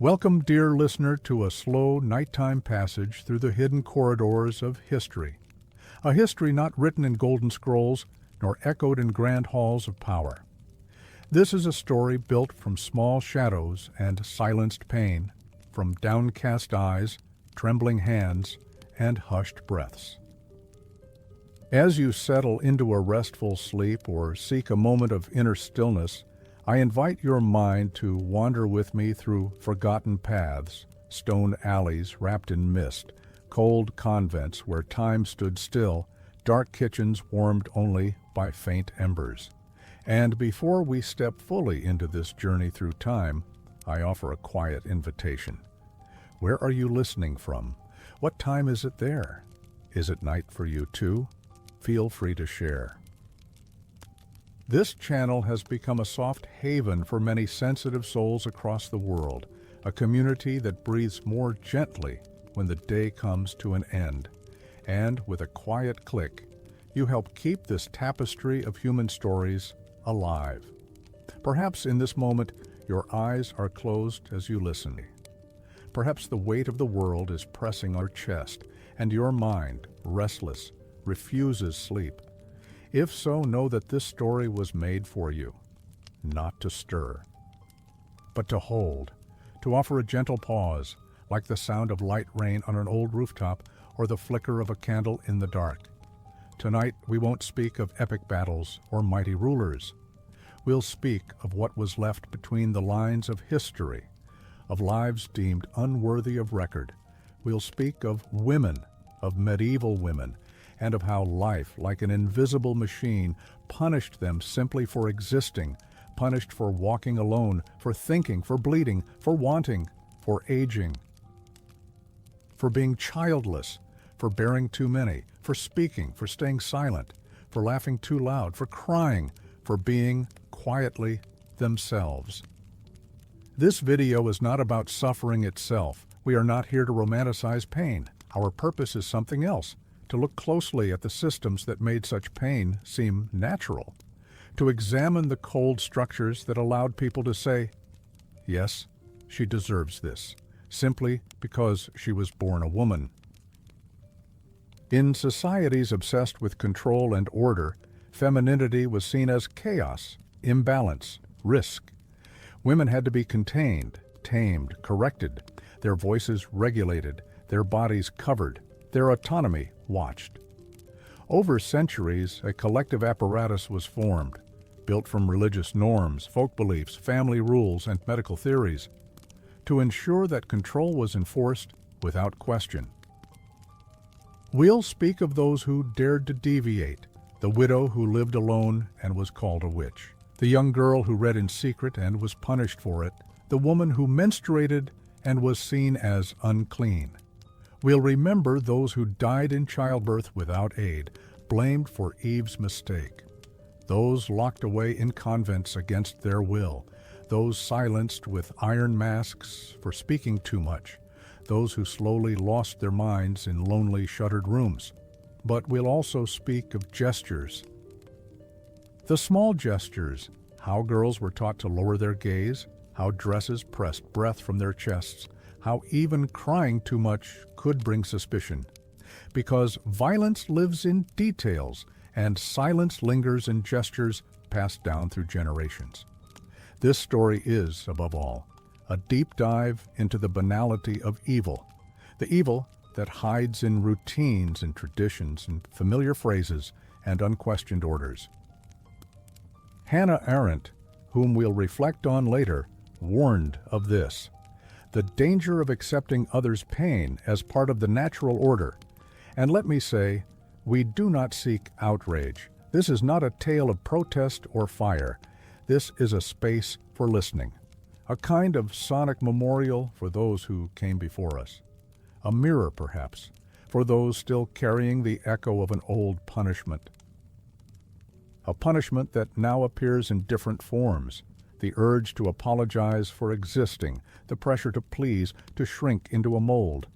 Welcome, dear listener, to a slow nighttime passage through the hidden corridors of history. A history not written in golden scrolls, nor echoed in grand halls of power. This is a story built from small shadows and silenced pain, from downcast eyes, trembling hands, and hushed breaths. As you settle into a restful sleep or seek a moment of inner stillness, I invite your mind to wander with me through forgotten paths, stone alleys wrapped in mist, cold convents where time stood still, dark kitchens warmed only by faint embers. And before we step fully into this journey through time, I offer a quiet invitation. Where are you listening from? What time is it there? Is it night for you too? Feel free to share. This channel has become a soft haven for many sensitive souls across the world, a community that breathes more gently when the day comes to an end. And with a quiet click, you help keep this tapestry of human stories alive. Perhaps in this moment, your eyes are closed as you listen. Perhaps the weight of the world is pressing on your chest, and your mind, restless, refuses sleep. If so, know that this story was made for you, not to stir, but to hold, to offer a gentle pause, like the sound of light rain on an old rooftop or the flicker of a candle in the dark. Tonight, we won't speak of epic battles or mighty rulers. We'll speak of what was left between the lines of history, of lives deemed unworthy of record. We'll speak of women, of medieval women, and of how life, like an invisible machine, punished them simply for existing, punished for walking alone, for thinking, for bleeding, for wanting, for aging, for being childless, for bearing too many, for speaking, for staying silent, for laughing too loud, for crying, for being quietly themselves. This video is not about suffering itself. We are not here to romanticize pain. Our purpose is something else. To look closely at the systems that made such pain seem natural, to examine the cold structures that allowed people to say, yes, she deserves this, simply because she was born a woman. In societies obsessed with control and order, femininity was seen as chaos, imbalance, risk. Women had to be contained, tamed, corrected, their voices regulated, their bodies covered, their autonomy watched. Over centuries, a collective apparatus was formed, built from religious norms, folk beliefs, family rules, and medical theories, to ensure that control was enforced without question. We'll speak of those who dared to deviate, the widow who lived alone and was called a witch, the young girl who read in secret and was punished for it, the woman who menstruated and was seen as unclean. We'll remember those who died in childbirth without aid, blamed for Eve's mistake. Those locked away in convents against their will. Those silenced with iron masks for speaking too much. Those who slowly lost their minds in lonely, shuttered rooms. But we'll also speak of gestures. The small gestures, how girls were taught to lower their gaze, how dresses pressed breath from their chests, how even crying too much could bring suspicion. Because violence lives in details, and silence lingers in gestures passed down through generations. This story is, above all, a deep dive into the banality of evil, the evil that hides in routines and traditions and familiar phrases and unquestioned orders. Hannah Arendt, whom we'll reflect on later, warned of this. The danger of accepting others' pain as part of the natural order. And let me say, we do not seek outrage. This is not a tale of protest or fire. This is a space for listening, a kind of sonic memorial for those who came before us. A mirror, perhaps, for those still carrying the echo of an old punishment. A punishment that now appears in different forms. The urge to apologize for existing, the pressure to please, to shrink into a mold,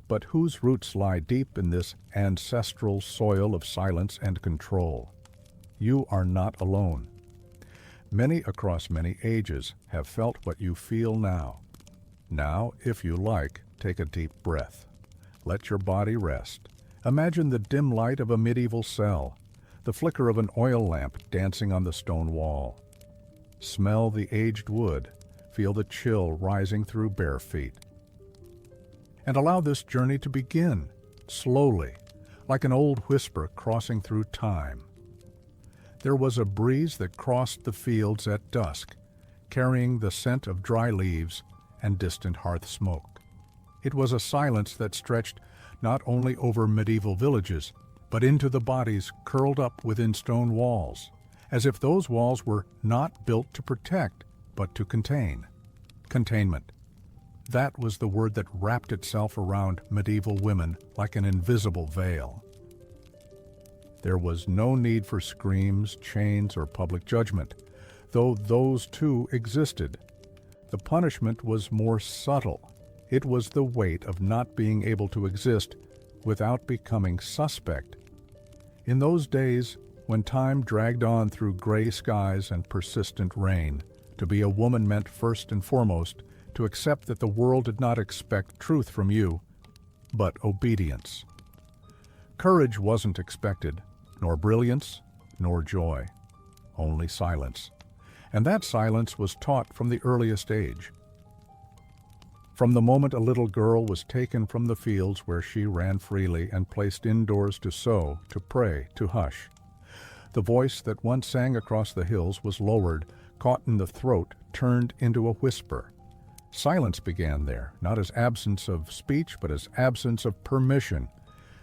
but whose roots lie deep in this ancestral soil of silence and control. You are not alone. Many across many ages have felt what you feel now. Now, if you like, take a deep breath. Let your body rest. Imagine the dim light of a medieval cell, the flicker of an oil lamp dancing on the stone wall. Smell the aged wood, feel the chill rising through bare feet. And allow this journey to begin, slowly, like an old whisper crossing through time. There was a breeze that crossed the fields at dusk, carrying the scent of dry leaves and distant hearth smoke. It was a silence that stretched not only over medieval villages, but into the bodies curled up within stone walls, as if those walls were not built to protect, but to contain. Containment. That was the word that wrapped itself around medieval women like an invisible veil. There was no need for screams, chains, or public judgment, though those too existed. The punishment was more subtle. It was the weight of not being able to exist without becoming suspect. In those days, when time dragged on through gray skies and persistent rain, to be a woman meant first and foremost to accept that the world did not expect truth from you, but obedience. Courage wasn't expected, nor brilliance, nor joy, only silence. And that silence was taught from the earliest age. From the moment a little girl was taken from the fields where she ran freely and placed indoors to sew, to pray, to hush, the voice that once sang across the hills was lowered, caught in the throat, turned into a whisper. Silence began there, not as absence of speech, but as absence of permission.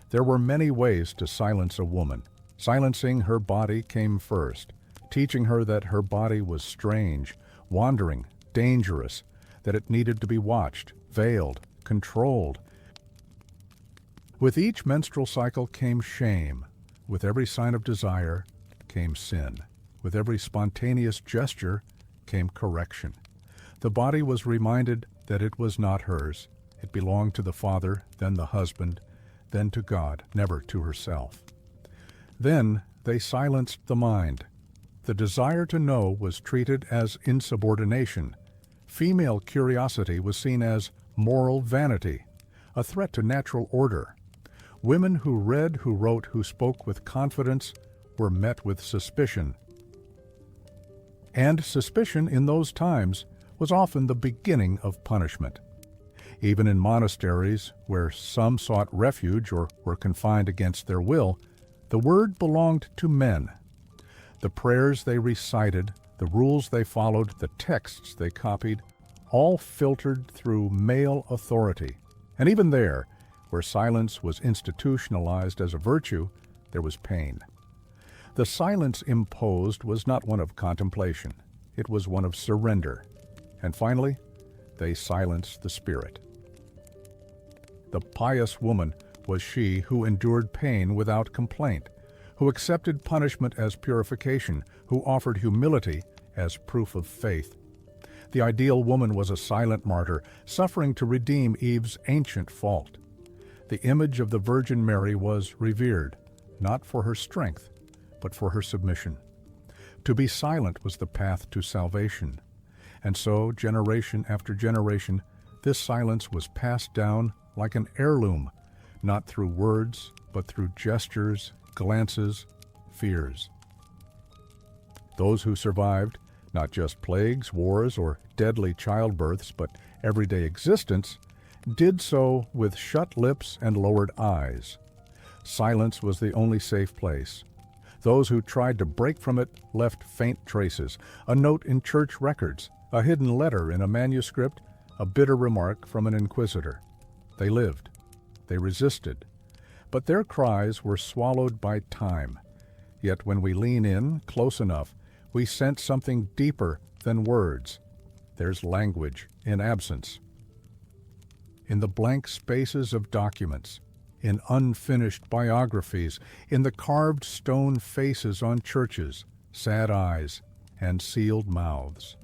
There were many ways to silence a woman. Silencing her body came first, teaching her that her body was strange, wandering, dangerous, that it needed to be watched, veiled, controlled. With each menstrual cycle came shame. With every sign of desire came sin. With every spontaneous gesture came correction. The body was reminded that it was not hers. It belonged to the father, then the husband, then to God, never to herself. Then they silenced the mind. The desire to know was treated as insubordination. Female curiosity was seen as moral vanity, a threat to natural order. Women who read, who wrote, who spoke with confidence were met with suspicion. And suspicion in those times was often the beginning of punishment. Even in monasteries, where some sought refuge or were confined against their will, the word belonged to men. The prayers they recited, the rules they followed, the texts they copied, all filtered through male authority. And even there, where silence was institutionalized as a virtue, there was pain. The silence imposed was not one of contemplation. It was one of surrender. And finally, they silenced the spirit. The pious woman was she who endured pain without complaint, who accepted punishment as purification, who offered humility as proof of faith. The ideal woman was a silent martyr, suffering to redeem Eve's ancient fault. The image of the Virgin Mary was revered, not for her strength, but for her submission. To be silent was the path to salvation. And so, generation after generation, this silence was passed down like an heirloom, not through words, but through gestures, glances, fears. Those who survived, not just plagues, wars, or deadly childbirths, but everyday existence, did so with shut lips and lowered eyes. Silence was the only safe place. Those who tried to break from it left faint traces, a note in church records, a hidden letter in a manuscript, a bitter remark from an inquisitor. They lived. They resisted. But their cries were swallowed by time. Yet when we lean in close enough, we sense something deeper than words. There's language in absence. In the blank spaces of documents, in unfinished biographies, in the carved stone faces on churches, sad eyes, and sealed mouths.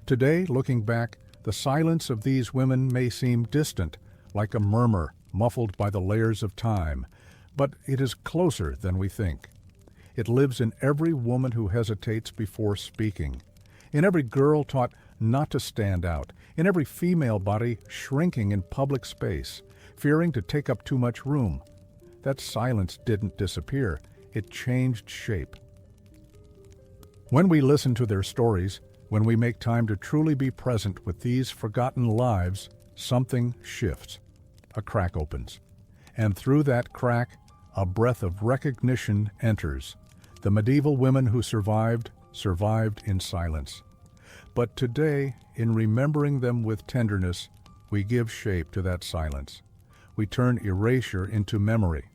Today, looking back, the silence of these women may seem distant, like a murmur muffled by the layers of time, but it is closer than we think. It lives in every woman who hesitates before speaking, in every girl taught not to stand out, in every female body shrinking in public space, fearing to take up too much room. That silence didn't disappear, it changed shape. When we listen to their stories, when we make time to truly be present with these forgotten lives, something shifts. A crack opens. And through that crack, a breath of recognition enters. The medieval women who survived in silence. But today, in remembering them with tenderness, we give shape to that silence. We turn erasure into memory,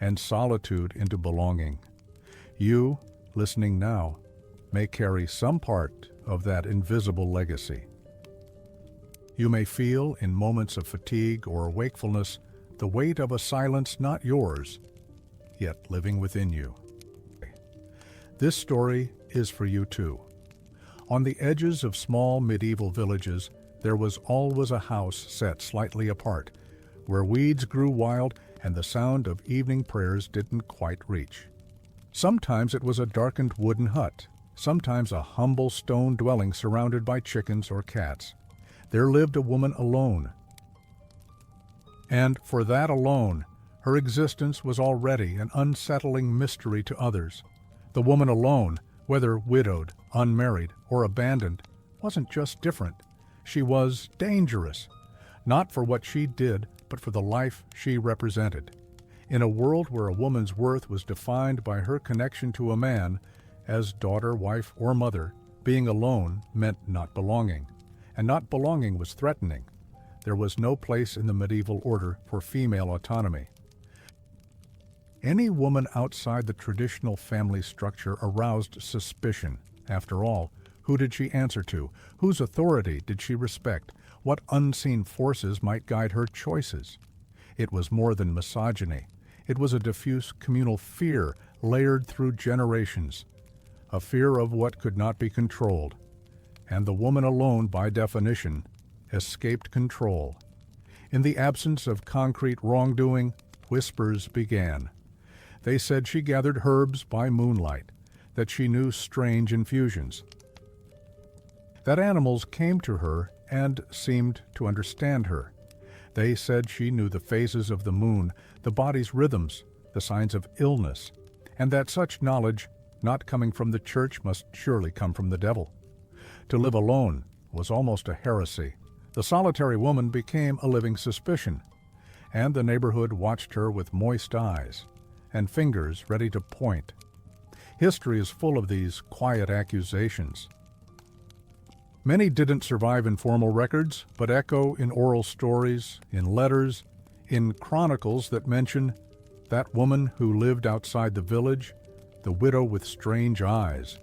and solitude into belonging. You, listening now, may carry some part of that invisible legacy. You may feel, in moments of fatigue or wakefulness, the weight of a silence not yours, yet living within you. This story is for you too. On the edges of small medieval villages, there was always a house set slightly apart, where weeds grew wild and the sound of evening prayers didn't quite reach. Sometimes it was a darkened wooden hut, sometimes a humble stone dwelling surrounded by chickens or cats. There lived a woman alone. And for that alone, her existence was already an unsettling mystery to others. The woman alone, whether widowed, unmarried, or abandoned, wasn't just different. She was dangerous, not for what she did, but for the life she represented. In a world where a woman's worth was defined by her connection to a man, as daughter, wife, or mother, being alone meant not belonging, and not belonging was threatening. There was no place in the medieval order for female autonomy. Any woman outside the traditional family structure aroused suspicion. After all, who did she answer to? Whose authority did she respect? What unseen forces might guide her choices? It was more than misogyny. It was a diffuse communal fear layered through generations, a fear of what could not be controlled. And the woman alone, by definition, escaped control. In the absence of concrete wrongdoing, whispers began. They said she gathered herbs by moonlight, that she knew strange infusions, that animals came to her and seemed to understand her. They said she knew the phases of the moon, the body's rhythms, the signs of illness, and that such knowledge, not coming from the church, must surely come from the devil. To live alone was almost a heresy. The solitary woman became a living suspicion, and the neighborhood watched her with moist eyes and fingers ready to point. History is full of these quiet accusations. Many didn't survive in formal records, but echo in oral stories, in letters, in chronicles that mention that woman who lived outside the village, the widow with strange eyes,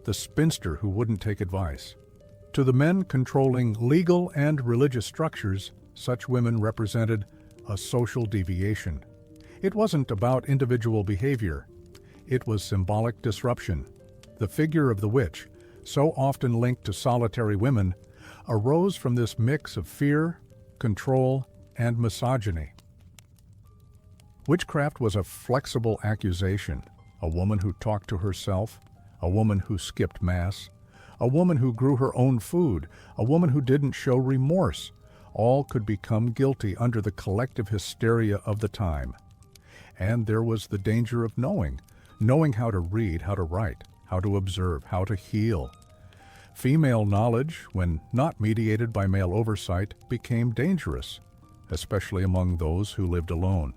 the spinster who wouldn't take advice. To the men controlling legal and religious structures, such women represented a social deviation. It wasn't about individual behavior. It was symbolic disruption. The figure of the witch, so often linked to solitary women, arose from this mix of fear, control, and misogyny. Witchcraft was a flexible accusation, a woman who talked to herself, a woman who skipped mass, a woman who grew her own food, a woman who didn't show remorse. All could become guilty under the collective hysteria of the time. And there was the danger of knowing how to read, how to write, how to observe, how to heal. Female knowledge, when not mediated by male oversight, became dangerous, especially among those who lived alone.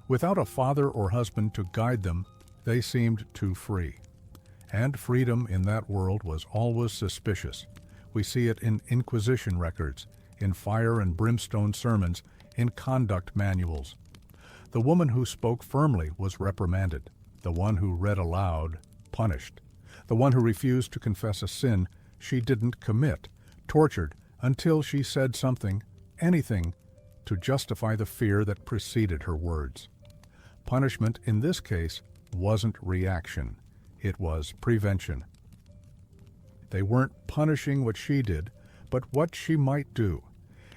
Without a father or husband to guide them, they seemed too free. And freedom in that world was always suspicious. We see it in Inquisition records, in fire and brimstone sermons, in conduct manuals. The woman who spoke firmly was reprimanded. The one who read aloud, punished. The one who refused to confess a sin she didn't commit, tortured until she said something, anything, to justify the fear that preceded her words. Punishment in this case wasn't reaction. It was prevention. They weren't punishing what she did, but what she might do.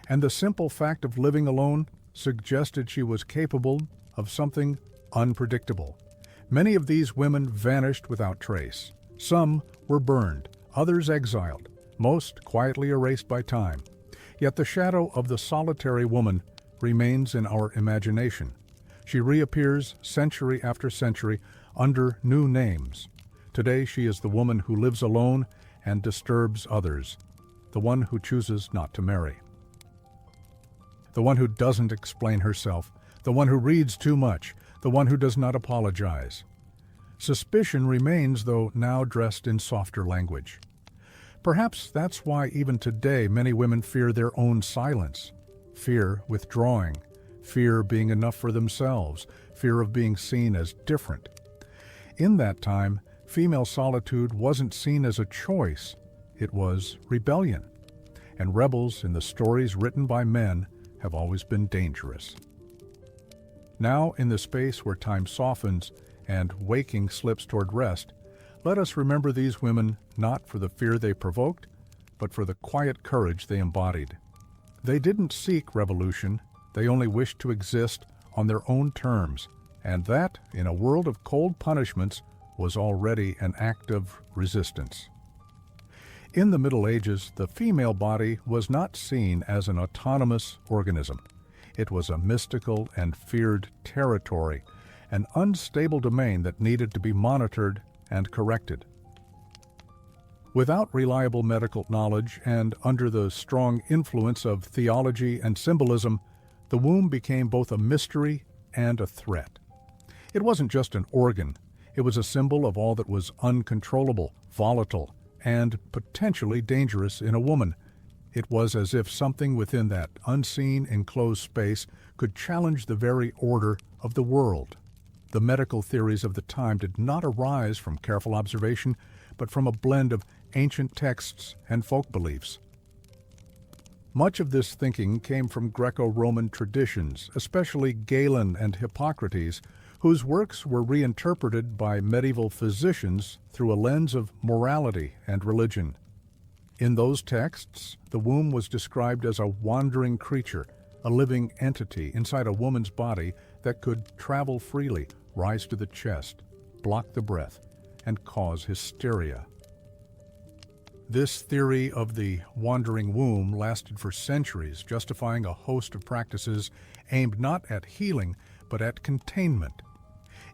And the simple fact of living alone suggested she was capable of something unpredictable. Many of these women vanished without trace. Some were burned, others exiled. most quietly erased by time. Yet the shadow of the solitary woman remains in our imagination. She reappears century after century under new names. Today she is the woman who lives alone and disturbs others, the one who chooses not to marry, the one who doesn't explain herself, the one who reads too much, the one who does not apologize. Suspicion remains, though now dressed in softer language. Perhaps that's why even today many women fear their own silence, fear withdrawing, fear being enough for themselves, fear of being seen as different. In that time, female solitude wasn't seen as a choice, it was rebellion. And rebels in the stories written by men have always been dangerous. Now, in the space where time softens and waking slips toward rest, let us remember these women not for the fear they provoked, but for the quiet courage they embodied. They didn't seek revolution, they only wished to exist on their own terms, and that, in a world of cold punishments, was already an act of resistance. In the Middle Ages, the female body was not seen as an autonomous organism. It was a mystical and feared territory, an unstable domain that needed to be monitored and corrected. Without reliable medical knowledge and under the strong influence of theology and symbolism, the womb became both a mystery and a threat. It wasn't just an organ, it was a symbol of all that was uncontrollable, volatile, and potentially dangerous in a woman. It was as if something within that unseen, enclosed space could challenge the very order of the world. The medical theories of the time did not arise from careful observation, but from a blend of ancient texts and folk beliefs. Much of this thinking came from Greco-Roman traditions, especially Galen and Hippocrates, whose works were reinterpreted by medieval physicians through a lens of morality and religion. In those texts, the womb was described as a wandering creature, a living entity inside a woman's body that could travel freely, rise to the chest, block the breath, and cause hysteria. This theory of the wandering womb lasted for centuries, justifying a host of practices aimed not at healing, but at containment.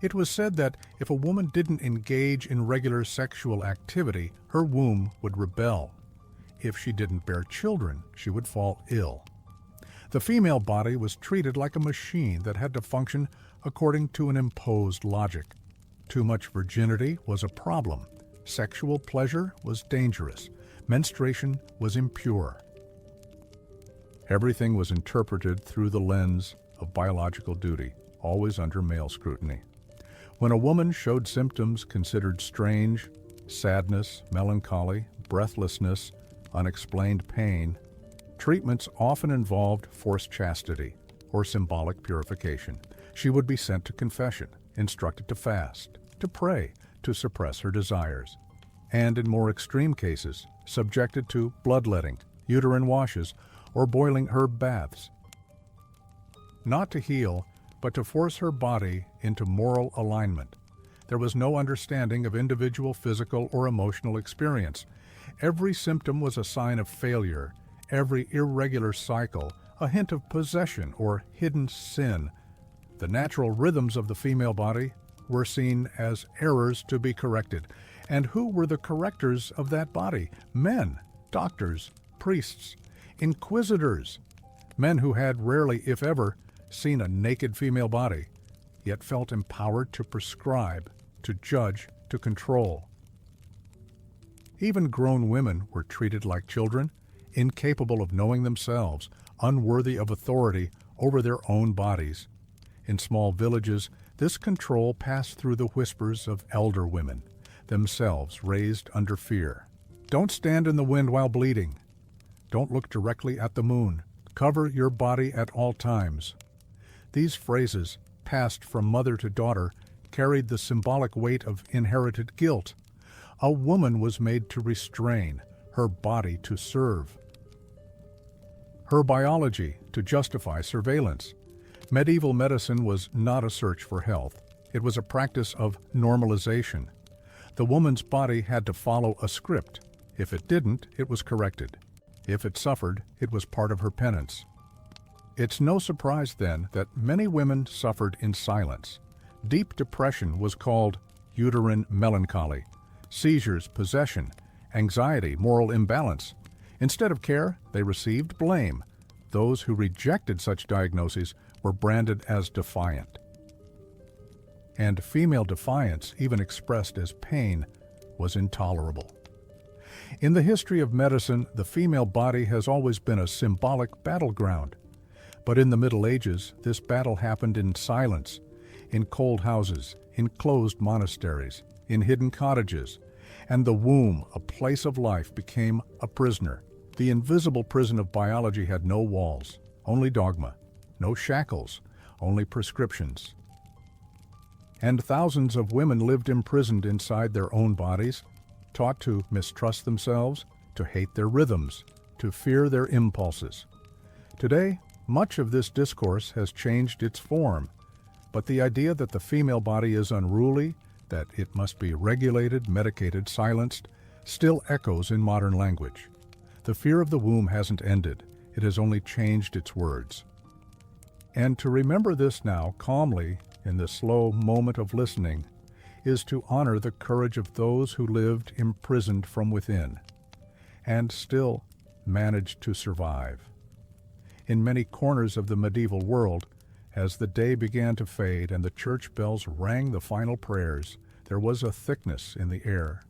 It was said that if a woman didn't engage in regular sexual activity, her womb would rebel. If she didn't bear children, she would fall ill. The female body was treated like a machine that had to function according to an imposed logic. Too much virginity was a problem. Sexual pleasure was dangerous. Menstruation was impure. Everything was interpreted through the lens of biological duty, always under male scrutiny. When a woman showed symptoms considered strange, sadness, melancholy, breathlessness, unexplained pain, treatments often involved forced chastity or symbolic purification. She would be sent to confession, instructed to fast, to pray, to suppress her desires, and in more extreme cases, subjected to bloodletting, uterine washes, or boiling herb baths. Not to heal, but to force her body into moral alignment. There was no understanding of individual physical or emotional experience. Every symptom was a sign of failure, every irregular cycle a hint of possession or hidden sin. The natural rhythms of the female body were seen as errors to be corrected. And who were the correctors of that body? Men, doctors, priests, inquisitors, men who had rarely, if ever, seen a naked female body, yet felt empowered to prescribe, to judge, to control. Even grown women were treated like children, incapable of knowing themselves, unworthy of authority over their own bodies. In small villages, this control passed through the whispers of elder women, themselves raised under fear. Don't stand in the wind while bleeding. Don't look directly at the moon. Cover your body at all times. These phrases, passed from mother to daughter, carried the symbolic weight of inherited guilt. A woman was made to restrain, her body to serve, her biology to justify surveillance. Medieval medicine was not a search for health. It was a practice of normalization. The woman's body had to follow a script, If it didn't, it was corrected. If it suffered, it was part of her penance. It's no surprise, then, that many women suffered in silence. Deep depression was called uterine melancholy, seizures, possession, anxiety, moral imbalance. Instead of care, they received blame. Those who rejected such diagnoses were branded as defiant. And female defiance, even expressed as pain, was intolerable. In the history of medicine, the female body has always been a symbolic battleground. But in the Middle Ages, this battle happened in silence, in cold houses, in closed monasteries, in hidden cottages, and the womb, a place of life, became a prisoner. The invisible prison of biology had no walls, only dogma, no shackles, only prescriptions. And thousands of women lived imprisoned inside their own bodies, taught to mistrust themselves, to hate their rhythms, to fear their impulses. Today, much of this discourse has changed its form, but the idea that the female body is unruly, that it must be regulated, medicated, silenced, still echoes in modern language. The fear of the womb hasn't ended, it has only changed its words. And to remember this now calmly in the slow moment of listening is to honor the courage of those who lived imprisoned from within and still managed to survive. In many corners of the medieval world, as the day began to fade and the church bells rang the final prayers, there was a thickness in the air.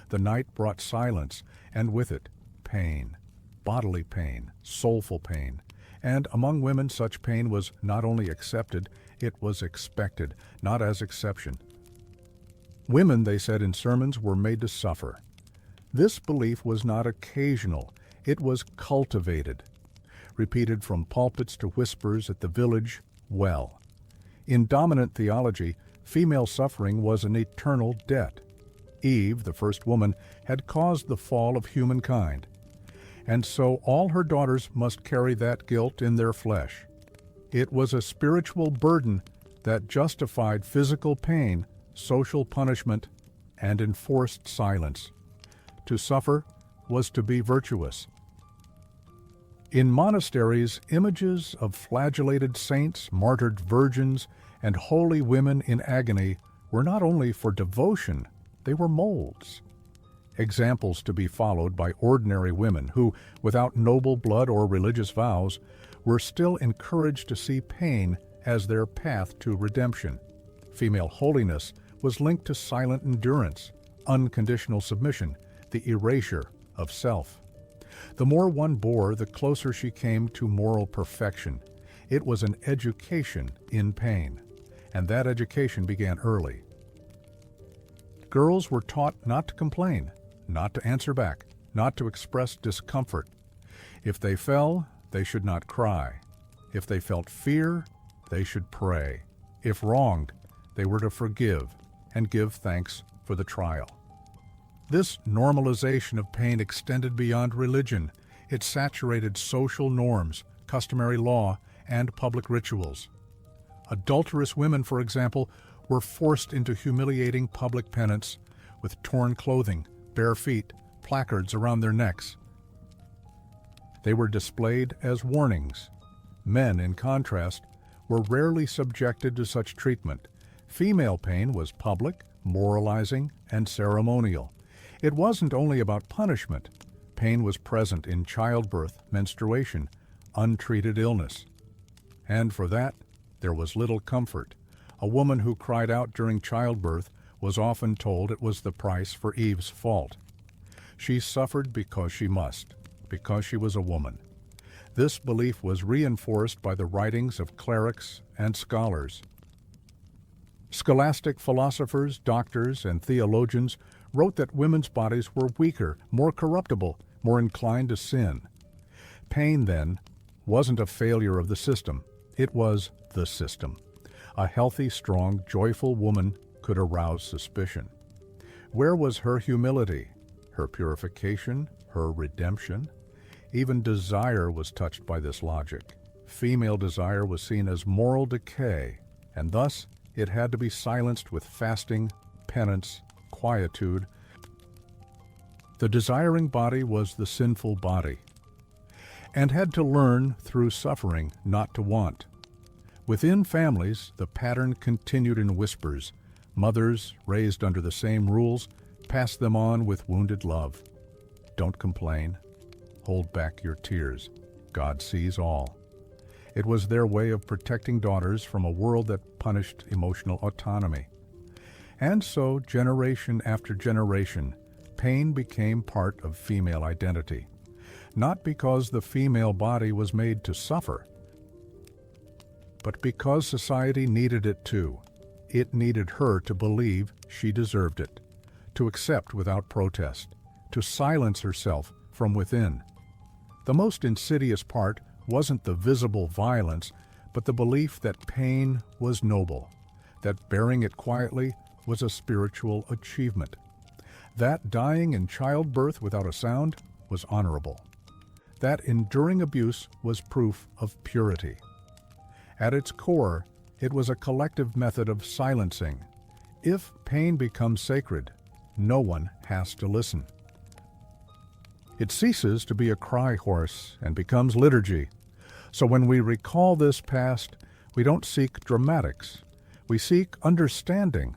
The night brought silence, and with it, pain, bodily pain, soulful pain. And among women, such pain was not only accepted, it was expected, not as exception. Women, they said in sermons, were made to suffer. This belief was not occasional, it was cultivated, repeated from pulpits to whispers at the village well. In dominant theology, female suffering was an eternal debt. Eve, the first woman, had caused the fall of humankind, and so all her daughters must carry that guilt in their flesh. It was a spiritual burden that justified physical pain, social punishment, and enforced silence. To suffer was to be virtuous. In monasteries, images of flagellated saints, martyred virgins, and holy women in agony were not only for devotion, they were molds. Examples to be followed by ordinary women who, without noble blood or religious vows, were still encouraged to see pain as their path to redemption. Female holiness was linked to silent endurance, unconditional submission, the erasure of self. The more one bore, the closer she came to moral perfection. It was an education in pain, and that education began early. Girls were taught not to complain, not to answer back, not to express discomfort. If they fell, they should not cry. If they felt fear, they should pray. If wronged, they were to forgive and give thanks for the trial. This normalization of pain extended beyond religion. It saturated social norms, customary law, and public rituals. Adulterous women, for example, were forced into humiliating public penance with torn clothing, bare feet, placards around their necks. They were displayed as warnings. Men, in contrast, were rarely subjected to such treatment. Female pain was public, moralizing, and ceremonial. It wasn't only about punishment. Pain was present in childbirth, menstruation, untreated illness. And for that, there was little comfort. A woman who cried out during childbirth was often told it was the price for Eve's fault. She suffered because she must, because she was a woman. This belief was reinforced by the writings of clerics and scholars. Scholastic philosophers, doctors, and theologians wrote that women's bodies were weaker, more corruptible, more inclined to sin. Pain, then, wasn't a failure of the system. It was the system. A healthy, strong, joyful woman could arouse suspicion. Where was her humility, her purification, her redemption? Even desire was touched by this logic. Female desire was seen as moral decay, and thus it had to be silenced with fasting, penance, quietude. The desiring body was the sinful body, and had to learn through suffering not to want. Within families, the pattern continued in whispers. Mothers, raised under the same rules, passed them on with wounded love. Don't complain. Hold back your tears. God sees all. It was their way of protecting daughters from a world that punished emotional autonomy. And so, generation after generation, pain became part of female identity. Not because the female body was made to suffer, but because society needed it too. It needed her to believe she deserved it, to accept without protest, to silence herself from within. The most insidious part wasn't the visible violence, but the belief that pain was noble, that bearing it quietly was a spiritual achievement, that dying in childbirth without a sound was honorable, that enduring abuse was proof of purity. At its core, it was a collective method of silencing. If pain becomes sacred, no one has to listen. It ceases to be a cry horse and becomes liturgy. So when we recall this past, we don't seek dramatics. We seek understanding.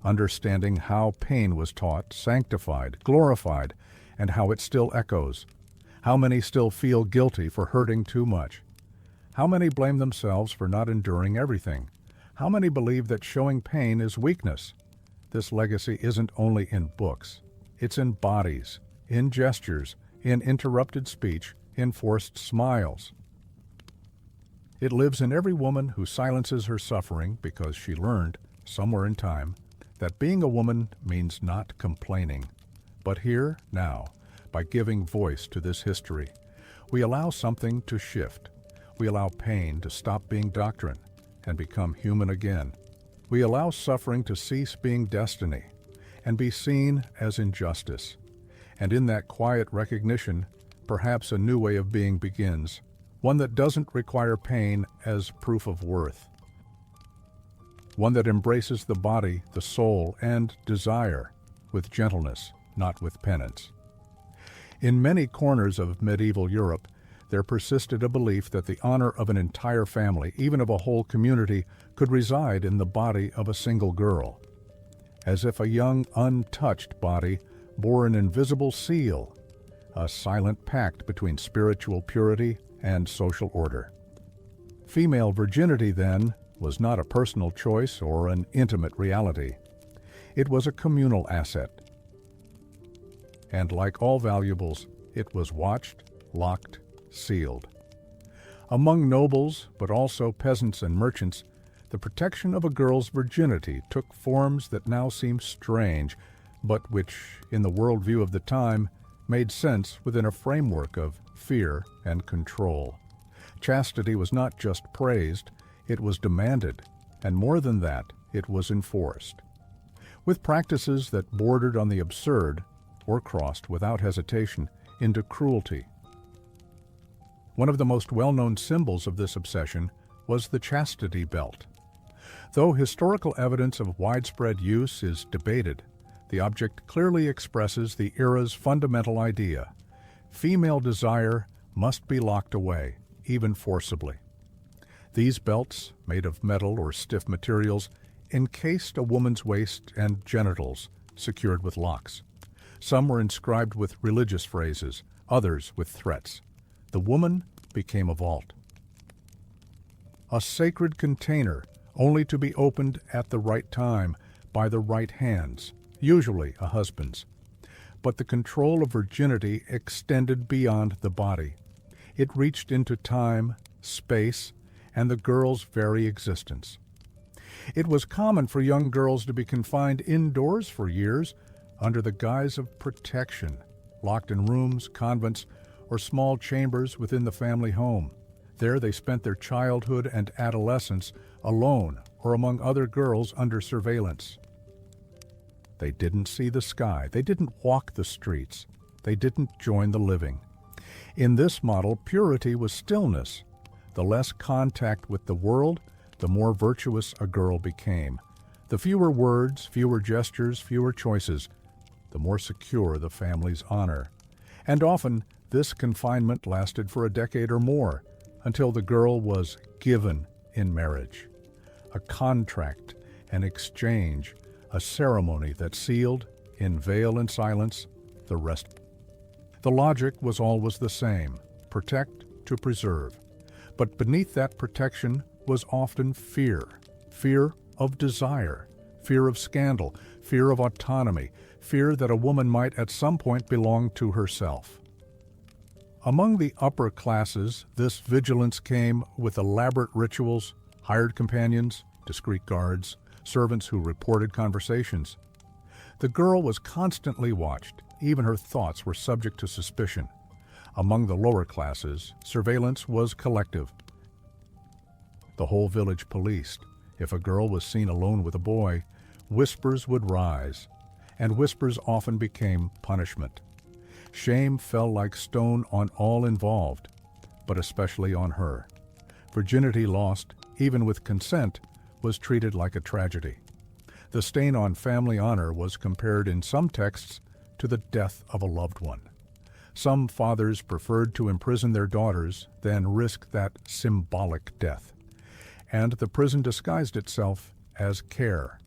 Understanding how pain was taught, sanctified, glorified, and how it still echoes. How many still feel guilty for hurting too much? How many blame themselves for not enduring everything? How many believe that showing pain is weakness? This legacy isn't only in books. It's in bodies, in gestures, in interrupted speech, in forced smiles. It lives in every woman who silences her suffering because she learned, somewhere in time, that being a woman means not complaining. But here, now, by giving voice to this history, we allow something to shift. We allow pain to stop being doctrine and become human again. We allow suffering to cease being destiny and be seen as injustice. And in that quiet recognition, perhaps a new way of being begins, one that doesn't require pain as proof of worth. One that embraces the body, the soul, and desire with gentleness, not with penance. In many corners of medieval Europe, there persisted a belief that the honor of an entire family, even of a whole community, could reside in the body of a single girl. As if a young, untouched body bore an invisible seal, a silent pact between spiritual purity and social order. Female virginity, then, was not a personal choice or an intimate reality. It was a communal asset. And like all valuables, it was watched, locked, sealed. Among nobles, but also peasants and merchants, the protection of a girl's virginity took forms that now seem strange, but which, in the worldview of the time, made sense within a framework of fear and control. Chastity was not just praised, it was demanded, and more than that, it was enforced. With practices that bordered on the absurd, or crossed without hesitation into cruelty. One of the most well-known symbols of this obsession was the chastity belt. Though historical evidence of widespread use is debated, the object clearly expresses the era's fundamental idea. Female desire must be locked away, even forcibly. These belts, made of metal or stiff materials, encased a woman's waist and genitals, secured with locks. Some were inscribed with religious phrases, others with threats. The woman became a vault. A sacred container, only to be opened at the right time by the right hands, usually a husband's. But the control of virginity extended beyond the body. It reached into time, space, and the girl's very existence. It was common for young girls to be confined indoors for years under the guise of protection, locked in rooms, convents, or small chambers within the family home. There they spent their childhood and adolescence alone or among other girls under surveillance. They didn't see the sky. They didn't walk the streets. They didn't join the living. In this model, purity was stillness. The less contact with the world, the more virtuous a girl became. The fewer words, fewer gestures, fewer choices, the more secure the family's honor. And often, this confinement lasted for a decade or more, until the girl was given in marriage. A contract, an exchange, a ceremony that sealed, in veil and silence, the rest. The logic was always the same: protect to preserve. But beneath that protection was often fear. Fear of desire, fear of scandal, fear of autonomy, fear that a woman might at some point belong to herself. Among the upper classes, this vigilance came with elaborate rituals, hired companions, discreet guards, servants who reported conversations. The girl was constantly watched. Even her thoughts were subject to suspicion. Among the lower classes, surveillance was collective. The whole village policed. If a girl was seen alone with a boy, whispers would rise, and whispers often became punishment. Shame fell like stone on all involved, but especially on her. Virginity lost, even with consent, was treated like a tragedy. The stain on family honor was compared in some texts to the death of a loved one. Some fathers preferred to imprison their daughters than risk that symbolic death, and the prison disguised itself as care.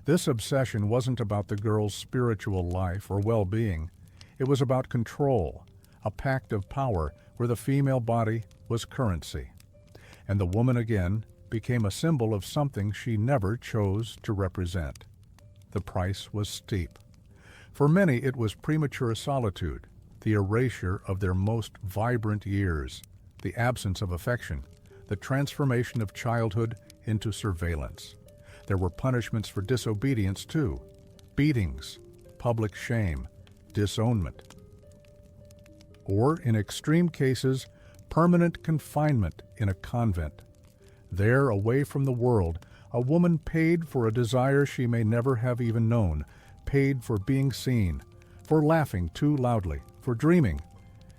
This obsession wasn't about the girl's spiritual life or well-being. It was about control, a pact of power where the female body was currency. And the woman again became a symbol of something she never chose to represent. The price was steep. For many, it was premature solitude, the erasure of their most vibrant years, the absence of affection, the transformation of childhood into surveillance. There were punishments for disobedience, too: beatings, public shame, disownment. Or, in extreme cases, permanent confinement in a convent. There, away from the world, a woman paid for a desire she may never have even known, paid for being seen, for laughing too loudly, for dreaming.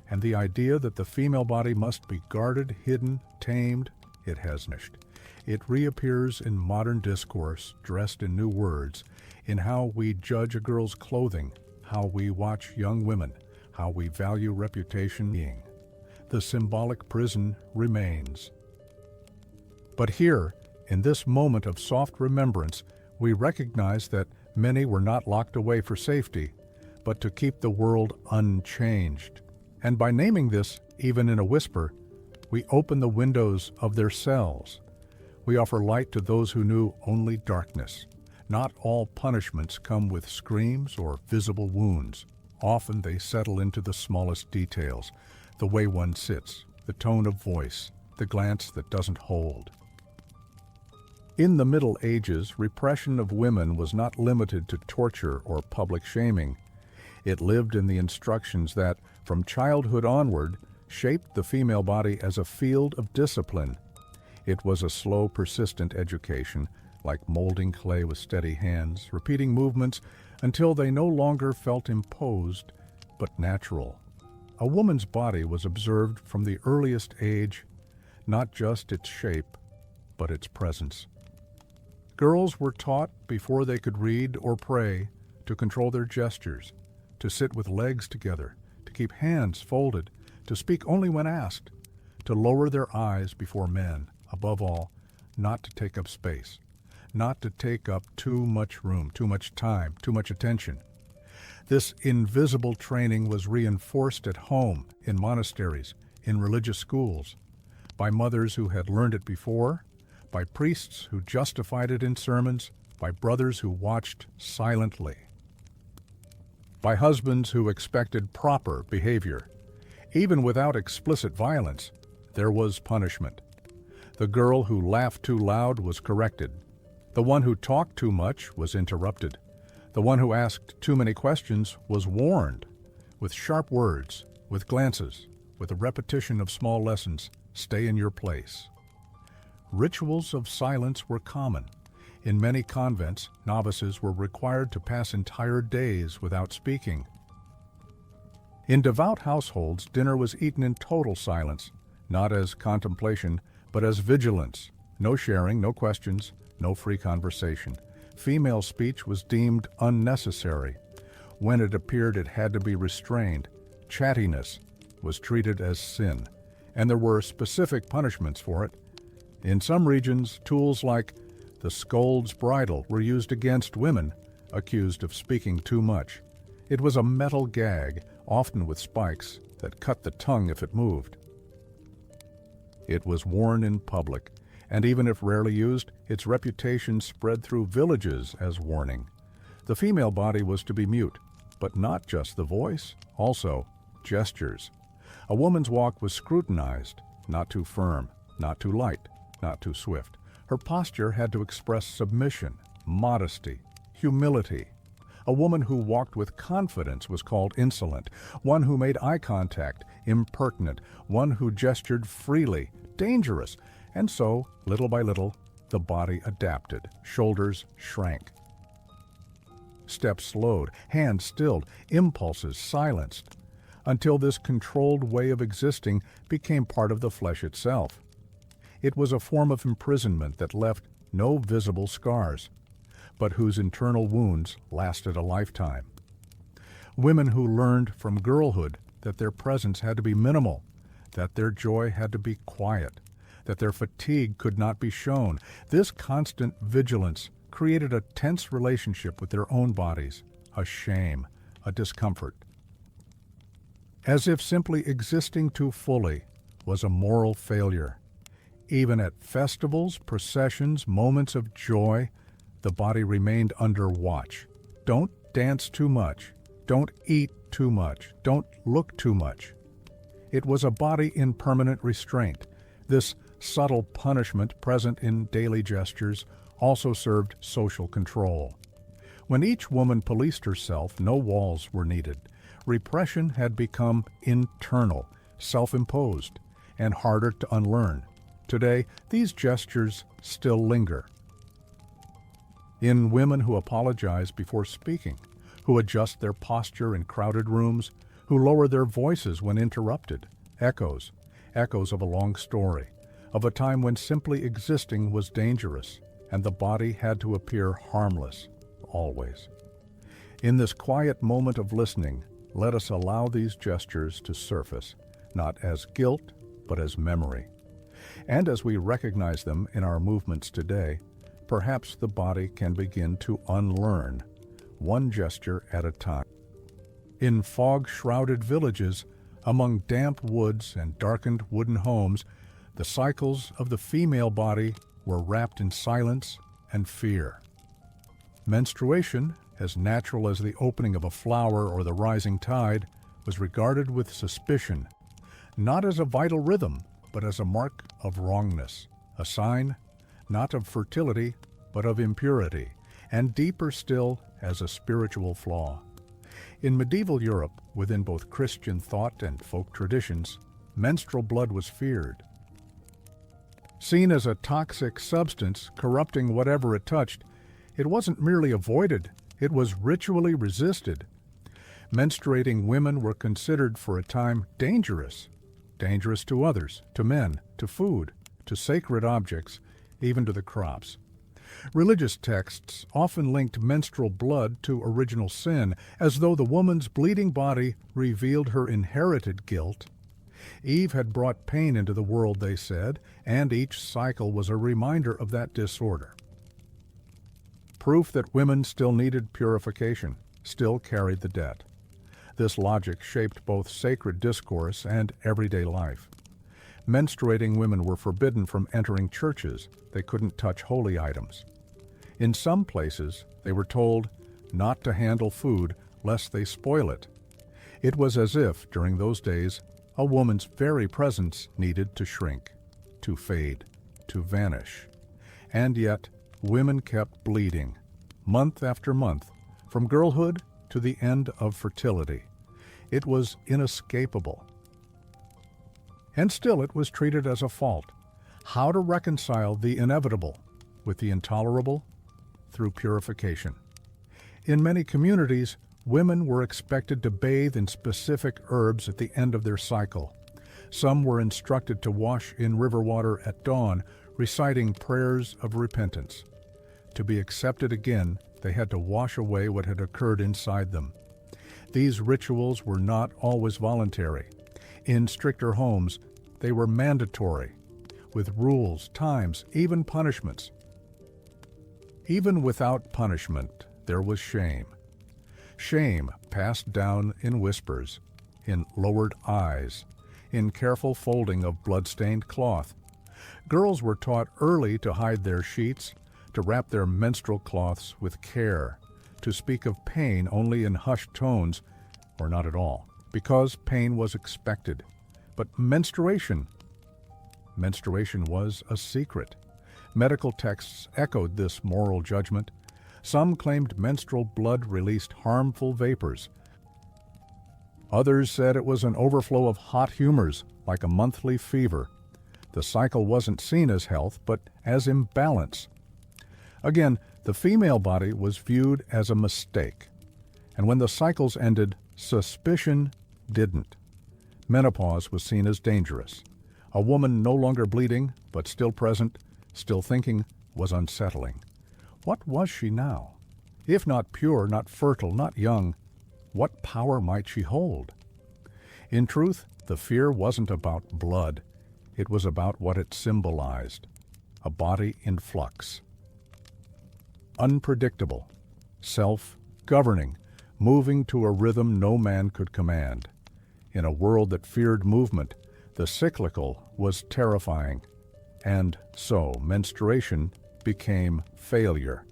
And the idea that the female body must be guarded, hidden, tamed, it has vanished. It reappears in modern discourse, dressed in new words, in how we judge a girl's clothing, how we watch young women, how we value reputation being. The symbolic prison remains. But here, in this moment of soft remembrance, we recognize that many were not locked away for safety, but to keep the world unchanged. And by naming this, even in a whisper, we open the windows of their cells. We offer light to those who knew only darkness. Not all punishments come with screams or visible wounds. Often they settle into the smallest details: the way one sits, the tone of voice, the glance that doesn't hold. In the Middle Ages, repression of women was not limited to torture or public shaming. It lived in the instructions that, from childhood onward, shaped the female body as a field of discipline. It was a slow, persistent education, like molding clay with steady hands, repeating movements until they no longer felt imposed, but natural. A woman's body was observed from the earliest age, not just its shape, but its presence. Girls were taught, before they could read or pray, to control their gestures, to sit with legs together, to keep hands folded, to speak only when asked, to lower their eyes before men, above all, not to take up space, not to take up too much room, too much time, too much attention. This invisible training was reinforced at home, in monasteries, in religious schools, by mothers who had learned it before, by priests who justified it in sermons, by brothers who watched silently, by husbands who expected proper behavior. Even without explicit violence, there was punishment. The girl who laughed too loud was corrected. The one who talked too much was interrupted. The one who asked too many questions was warned, with sharp words, with glances, with a repetition of small lessons: stay in your place. Rituals of silence were common. In many convents, novices were required to pass entire days without speaking. In devout households, dinner was eaten in total silence, not as contemplation, but as vigilance. No sharing, no questions, no free conversation. female speech was deemed unnecessary. When it appeared it had to be restrained. Chattiness was treated as sin, and there were specific punishments for it. In some regions, tools like the scold's bridle were used against women accused of speaking too much. It was a metal gag, often with spikes, that cut the tongue if it moved. It was worn in public, and even if rarely used, its reputation spread through villages as warning. The female body was to be mute, but not just the voice, also gestures. A woman's walk was scrutinized, not too firm, not too light, not too swift. Her posture had to express submission, modesty, humility. A woman who walked with confidence was called insolent, one who made eye contact, impertinent, one who gestured freely, dangerous. And so, little by little, the body adapted, shoulders shrank. Steps slowed, hands stilled, impulses silenced, until this controlled way of existing became part of the flesh itself. It was a form of imprisonment that left no visible scars, but whose internal wounds lasted a lifetime. Women who learned from girlhood that their presence had to be minimal, that their joy had to be quiet, that their fatigue could not be shown. This constant vigilance created a tense relationship with their own bodies, a shame, a discomfort. As if simply existing too fully was a moral failure. Even at festivals, processions, moments of joy, the body remained under watch. Don't dance too much. Don't eat too much. Don't look too much. It was a body in permanent restraint. This subtle punishment present in daily gestures also served social control. When each woman policed herself, no walls were needed. Repression had become internal, self-imposed, and harder to unlearn. Today, these gestures still linger. In women who apologize before speaking, who adjust their posture in crowded rooms, who lower their voices when interrupted, echoes of a long story, of a time when simply existing was dangerous, and the body had to appear harmless, always. In this quiet moment of listening, let us allow these gestures to surface, not as guilt, but as memory. And as we recognize them in our movements today, perhaps the body can begin to unlearn, one gesture at a time. In fog-shrouded villages, among damp woods and darkened wooden homes, the cycles of the female body were wrapped in silence and fear. Menstruation, as natural as the opening of a flower or the rising tide, was regarded with suspicion, not as a vital rhythm, but as a mark of wrongness, a sign not of fertility, but of impurity, and deeper still, as a spiritual flaw. In medieval Europe, within both Christian thought and folk traditions, menstrual blood was feared. Seen as a toxic substance corrupting whatever it touched, it wasn't merely avoided, it was ritually resisted. Menstruating women were considered for a time dangerous to others, to men, to food, to sacred objects, even to the crops. Religious texts often linked menstrual blood to original sin, as though the woman's bleeding body revealed her inherited guilt. Eve had brought pain into the world, they said, and each cycle was a reminder of that disorder. Proof that women still needed purification, still carried the debt. This logic shaped both sacred discourse and everyday life. Menstruating women were forbidden from entering churches. They couldn't touch holy items. In some places, they were told not to handle food lest they spoil it. It was as if, during those days, a woman's very presence needed to shrink, to fade, to vanish. And yet, women kept bleeding, month after month, from girlhood to the end of fertility. It was inescapable. And still it was treated as a fault. How to reconcile the inevitable with the intolerable? Through purification. In many communities, women were expected to bathe in specific herbs at the end of their cycle. Some were instructed to wash in river water at dawn, reciting prayers of repentance. To be accepted again, they had to wash away what had occurred inside them. These rituals were not always voluntary. In stricter homes, they were mandatory, with rules, times, even punishments. Even without punishment, there was shame. Shame passed down in whispers, in lowered eyes, in careful folding of blood-stained cloth. Girls were taught early to hide their sheets, to wrap their menstrual cloths with care, to speak of pain only in hushed tones, or not at all, because pain was expected. But menstruation was a secret. Medical texts echoed this moral judgment. Some claimed menstrual blood released harmful vapors. Others said it was an overflow of hot humors, like a monthly fever. The cycle wasn't seen as health, but as imbalance. Again, the female body was viewed as a mistake. And when the cycles ended, suspicion didn't. Menopause was seen as dangerous. A woman no longer bleeding, but still present, still thinking, was unsettling. What was she now? If not pure, not fertile, not young, what power might she hold? In truth, the fear wasn't about blood. It was about what it symbolized: a body in flux. Unpredictable, self-governing, moving to a rhythm no man could command. In a world that feared movement, the cyclical was terrifying. And so menstruation became failure,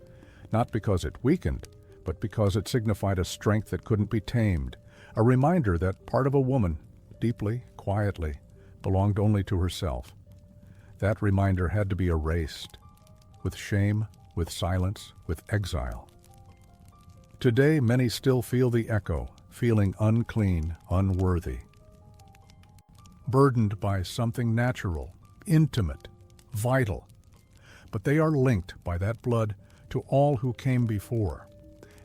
not because it weakened, but because it signified a strength that couldn't be tamed, a reminder that part of a woman, deeply, quietly, belonged only to herself. That reminder had to be erased, with shame, with silence, with exile. Today, many still feel the echo, feeling unclean, unworthy. Burdened by something natural, intimate, vital. But they are linked by that blood to all who came before.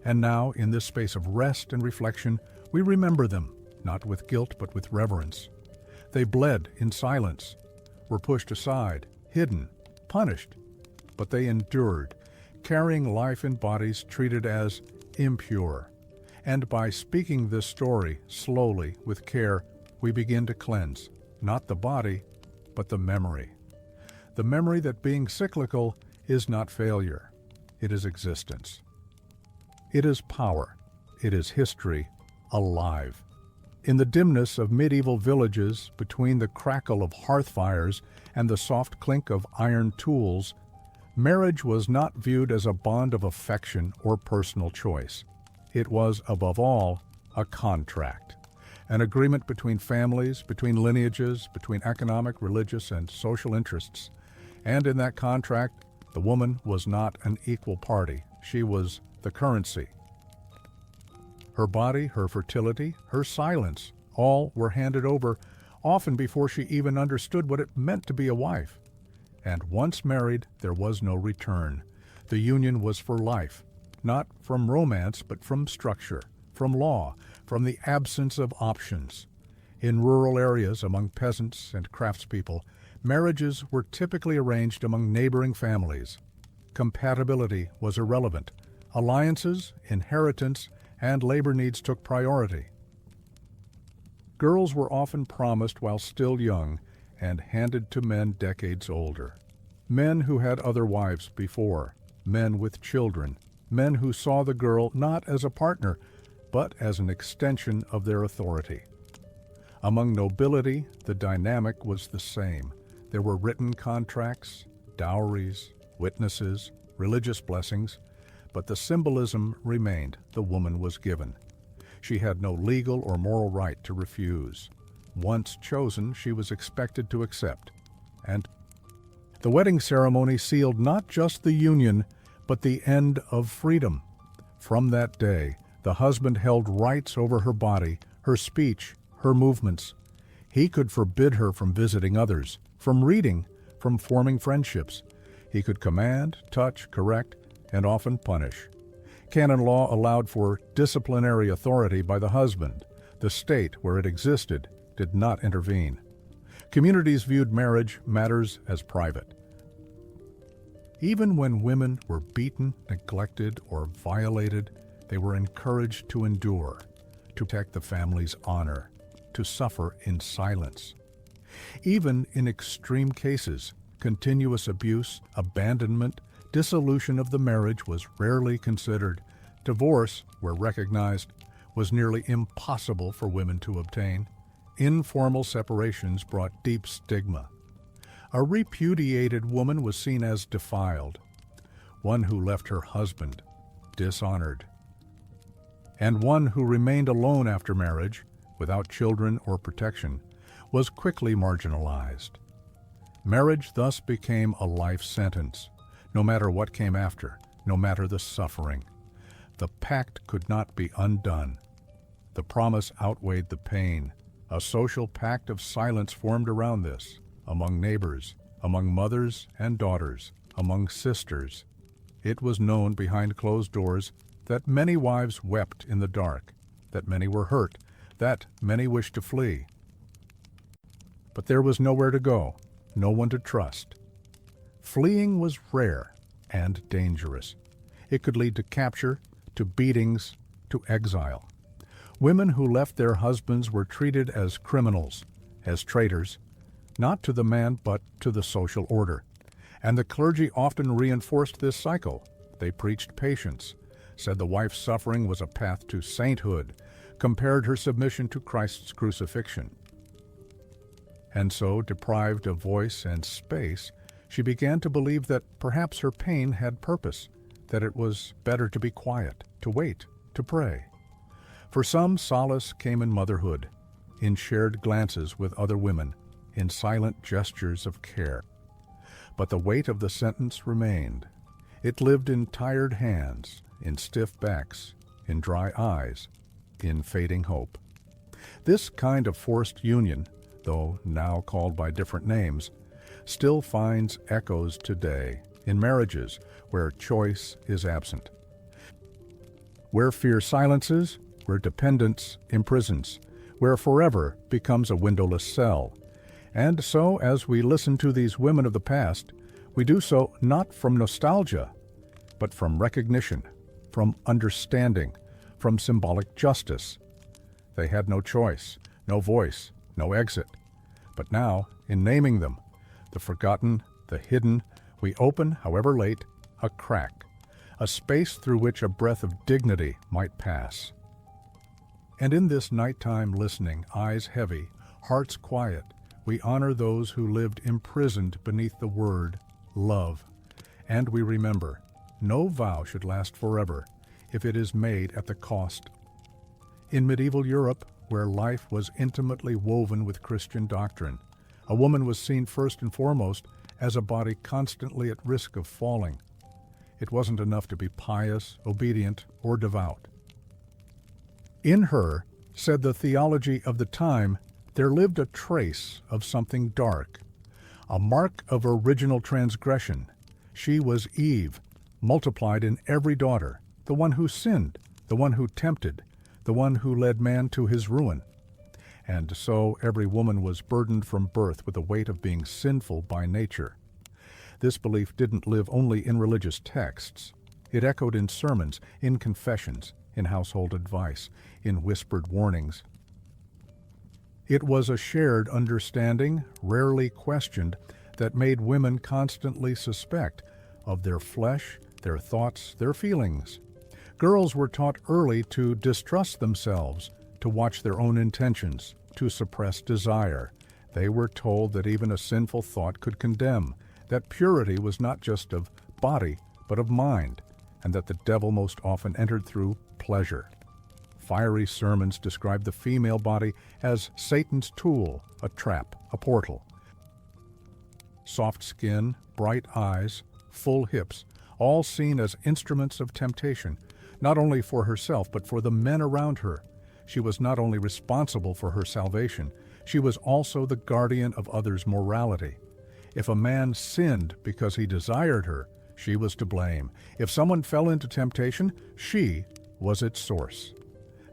And now, in this space of rest and reflection, we remember them, not with guilt but with reverence. They bled in silence, were pushed aside, hidden, punished, but they endured, carrying life in bodies treated as impure. And by speaking this story slowly, with care, we begin to cleanse, not the body, but the memory. The memory that being cyclical is not failure. It is existence. It is power. It is history, alive. In the dimness of medieval villages, between the crackle of hearth fires and the soft clink of iron tools, marriage was not viewed as a bond of affection or personal choice. It was, above all, a contract, an agreement between families, between lineages, between economic, religious, and social interests. And in that contract, the woman was not an equal party. She was the currency. Her body, her fertility, her silence, all were handed over, often before she even understood what it meant to be a wife. And once married, there was no return. The union was for life, not from romance, but from structure, from law, from the absence of options. In rural areas, among peasants and craftspeople, marriages were typically arranged among neighboring families. Compatibility was irrelevant. Alliances, inheritance, and labor needs took priority. Girls were often promised while still young and handed to men decades older. Men who had other wives before, men with children, men who saw the girl not as a partner, but as an extension of their authority. Among nobility, the dynamic was the same. There were written contracts, dowries, witnesses, religious blessings, but the symbolism remained. The woman was given. She had no legal or moral right to refuse. Once chosen, she was expected to accept. And the wedding ceremony sealed not just the union, but the end of freedom. From that day, the husband held rights over her body, her speech, her movements. He could forbid her from visiting others, from reading, from forming friendships. He could command, touch, correct, and often punish. Canon law allowed for disciplinary authority by the husband. The state, where it existed, did not intervene. Communities viewed marriage matters as private. Even when women were beaten, neglected, or violated, they were encouraged to endure, to protect the family's honor, to suffer in silence. Even in extreme cases, continuous abuse, abandonment, dissolution of the marriage was rarely considered. Divorce, where recognized, was nearly impossible for women to obtain. Informal separations brought deep stigma. A repudiated woman was seen as defiled, one who left her husband dishonored, and one who remained alone after marriage, without children or protection, was quickly marginalized. Marriage thus became a life sentence, no matter what came after, no matter the suffering. The pact could not be undone. The promise outweighed the pain. A social pact of silence formed around this, among neighbors, among mothers and daughters, among sisters. It was known behind closed doors that many wives wept in the dark, that many were hurt, that many wished to flee. But there was nowhere to go, no one to trust. Fleeing was rare and dangerous. It could lead to capture, to beatings, to exile. Women who left their husbands were treated as criminals, as traitors, not to the man but to the social order. And the clergy often reinforced this cycle. They preached patience, said the wife's suffering was a path to sainthood, compared her submission to Christ's crucifixion. And so, deprived of voice and space, she began to believe that perhaps her pain had purpose, that it was better to be quiet, to wait, to pray. For some, solace came in motherhood, in shared glances with other women, in silent gestures of care. But the weight of the sentence remained. It lived in tired hands, in stiff backs, in dry eyes, in fading hope. This kind of forced union, though now called by different names, still finds echoes today in marriages where choice is absent, where fear silences, where dependence imprisons, where forever becomes a windowless cell. And so, as we listen to these women of the past, we do so not from nostalgia, but from recognition, from understanding, from symbolic justice. They had no choice, no voice, no exit. But now, in naming them, the forgotten, the hidden, we open, however late, a crack, a space through which a breath of dignity might pass. And in this nighttime listening, eyes heavy, hearts quiet, we honor those who lived imprisoned beneath the word love. And we remember, no vow should last forever if it is made at the cost. In medieval Europe, where life was intimately woven with Christian doctrine, a woman was seen first and foremost as a body constantly at risk of falling. It wasn't enough to be pious, obedient, or devout. In her, said the theology of the time, there lived a trace of something dark, a mark of original transgression. She was Eve, multiplied in every daughter, the one who sinned, the one who tempted, the one who led man to his ruin. And so every woman was burdened from birth with the weight of being sinful by nature. This belief didn't live only in religious texts. It echoed in sermons, in confessions, in household advice, in whispered warnings. It was a shared understanding, rarely questioned, that made women constantly suspect of their flesh, their thoughts, their feelings. Girls were taught early to distrust themselves, to watch their own intentions, to suppress desire. They were told that even a sinful thought could condemn, that purity was not just of body, but of mind, and that the devil most often entered through pleasure. Fiery sermons described the female body as Satan's tool, a trap, a portal. Soft skin, bright eyes, full hips, all seen as instruments of temptation, not only for herself but for the men around her. She was not only responsible for her salvation, she was also the guardian of others' morality. If a man sinned because he desired her, she was to blame. If someone fell into temptation, she was its source.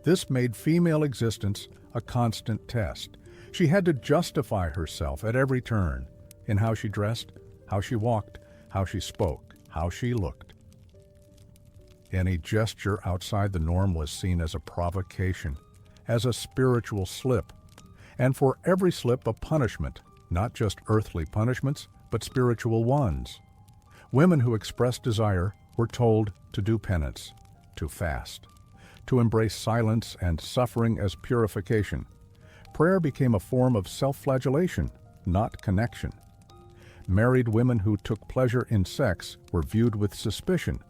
This made female existence a constant test. She had to justify herself at every turn, in how she dressed, how she walked, how she spoke. how she looked. Any gesture outside the norm was seen as a provocation, as a spiritual slip, and for every slip a punishment, not just earthly punishments, but spiritual ones. Women who expressed desire were told to do penance, to fast, to embrace silence and suffering as purification. Prayer became a form of self-flagellation, not connection. Married women who took pleasure in sex were viewed with suspicion.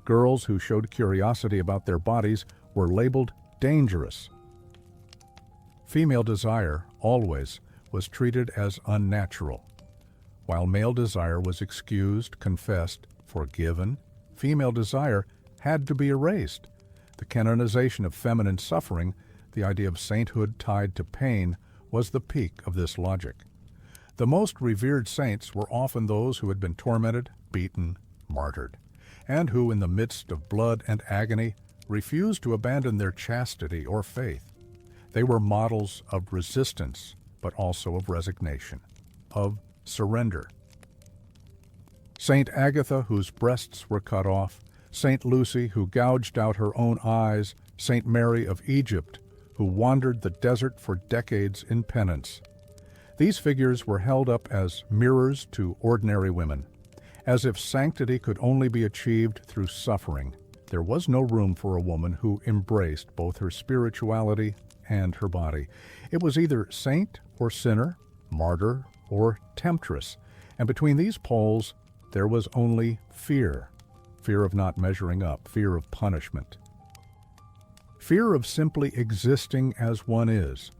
Girls who showed curiosity about their bodies were labeled dangerous. Female desire, always, was treated as unnatural. While male desire was excused, confessed, forgiven, female desire had to be erased. The canonization of feminine suffering, the idea of sainthood tied to pain, was the peak of this logic. The most revered saints were often those who had been tormented, beaten, martyred, and who, in the midst of blood and agony, refused to abandon their chastity or faith. They were models of resistance, but also of resignation, of surrender. Saint Agatha, whose breasts were cut off, Saint Lucy, who gouged out her own eyes, Saint Mary of Egypt, who wandered the desert for decades in penance. These figures were held up as mirrors to ordinary women, as if sanctity could only be achieved through suffering. There was no room for a woman who embraced both her spirituality and her body. It was either saint or sinner, martyr or temptress, and between these poles there was only fear. Fear of not measuring up, fear of punishment. Fear of simply existing as one is.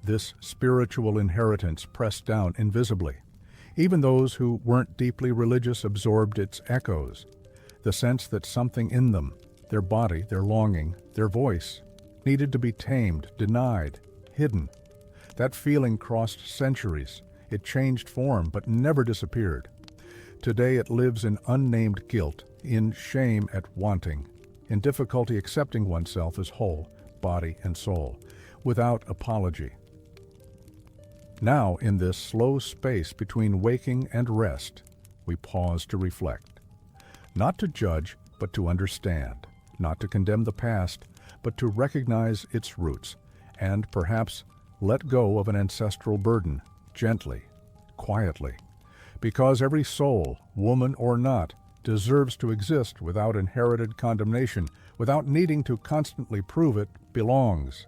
This spiritual inheritance pressed down invisibly. Even those who weren't deeply religious absorbed its echoes. The sense that something in them, their body, their longing, their voice, needed to be tamed, denied, hidden. That feeling crossed centuries. It changed form, but never disappeared. Today it lives in unnamed guilt, in shame at wanting, in difficulty accepting oneself as whole, body and soul, without apology. Now, in this slow space between waking and rest, we pause to reflect. Not to judge, but to understand. Not to condemn the past, but to recognize its roots, and perhaps let go of an ancestral burden, gently, quietly. Because every soul, woman or not, deserves to exist without inherited condemnation, without needing to constantly prove it belongs.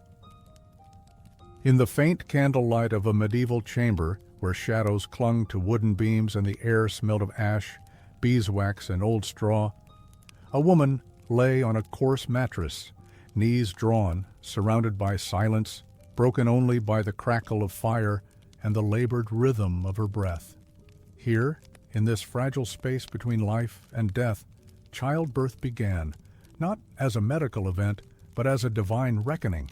In the faint candlelight of a medieval chamber, where shadows clung to wooden beams and the air smelled of ash, beeswax, and old straw, a woman lay on a coarse mattress, knees drawn, surrounded by silence, broken only by the crackle of fire and the labored rhythm of her breath. Here, in this fragile space between life and death, childbirth began, not as a medical event, but as a divine reckoning.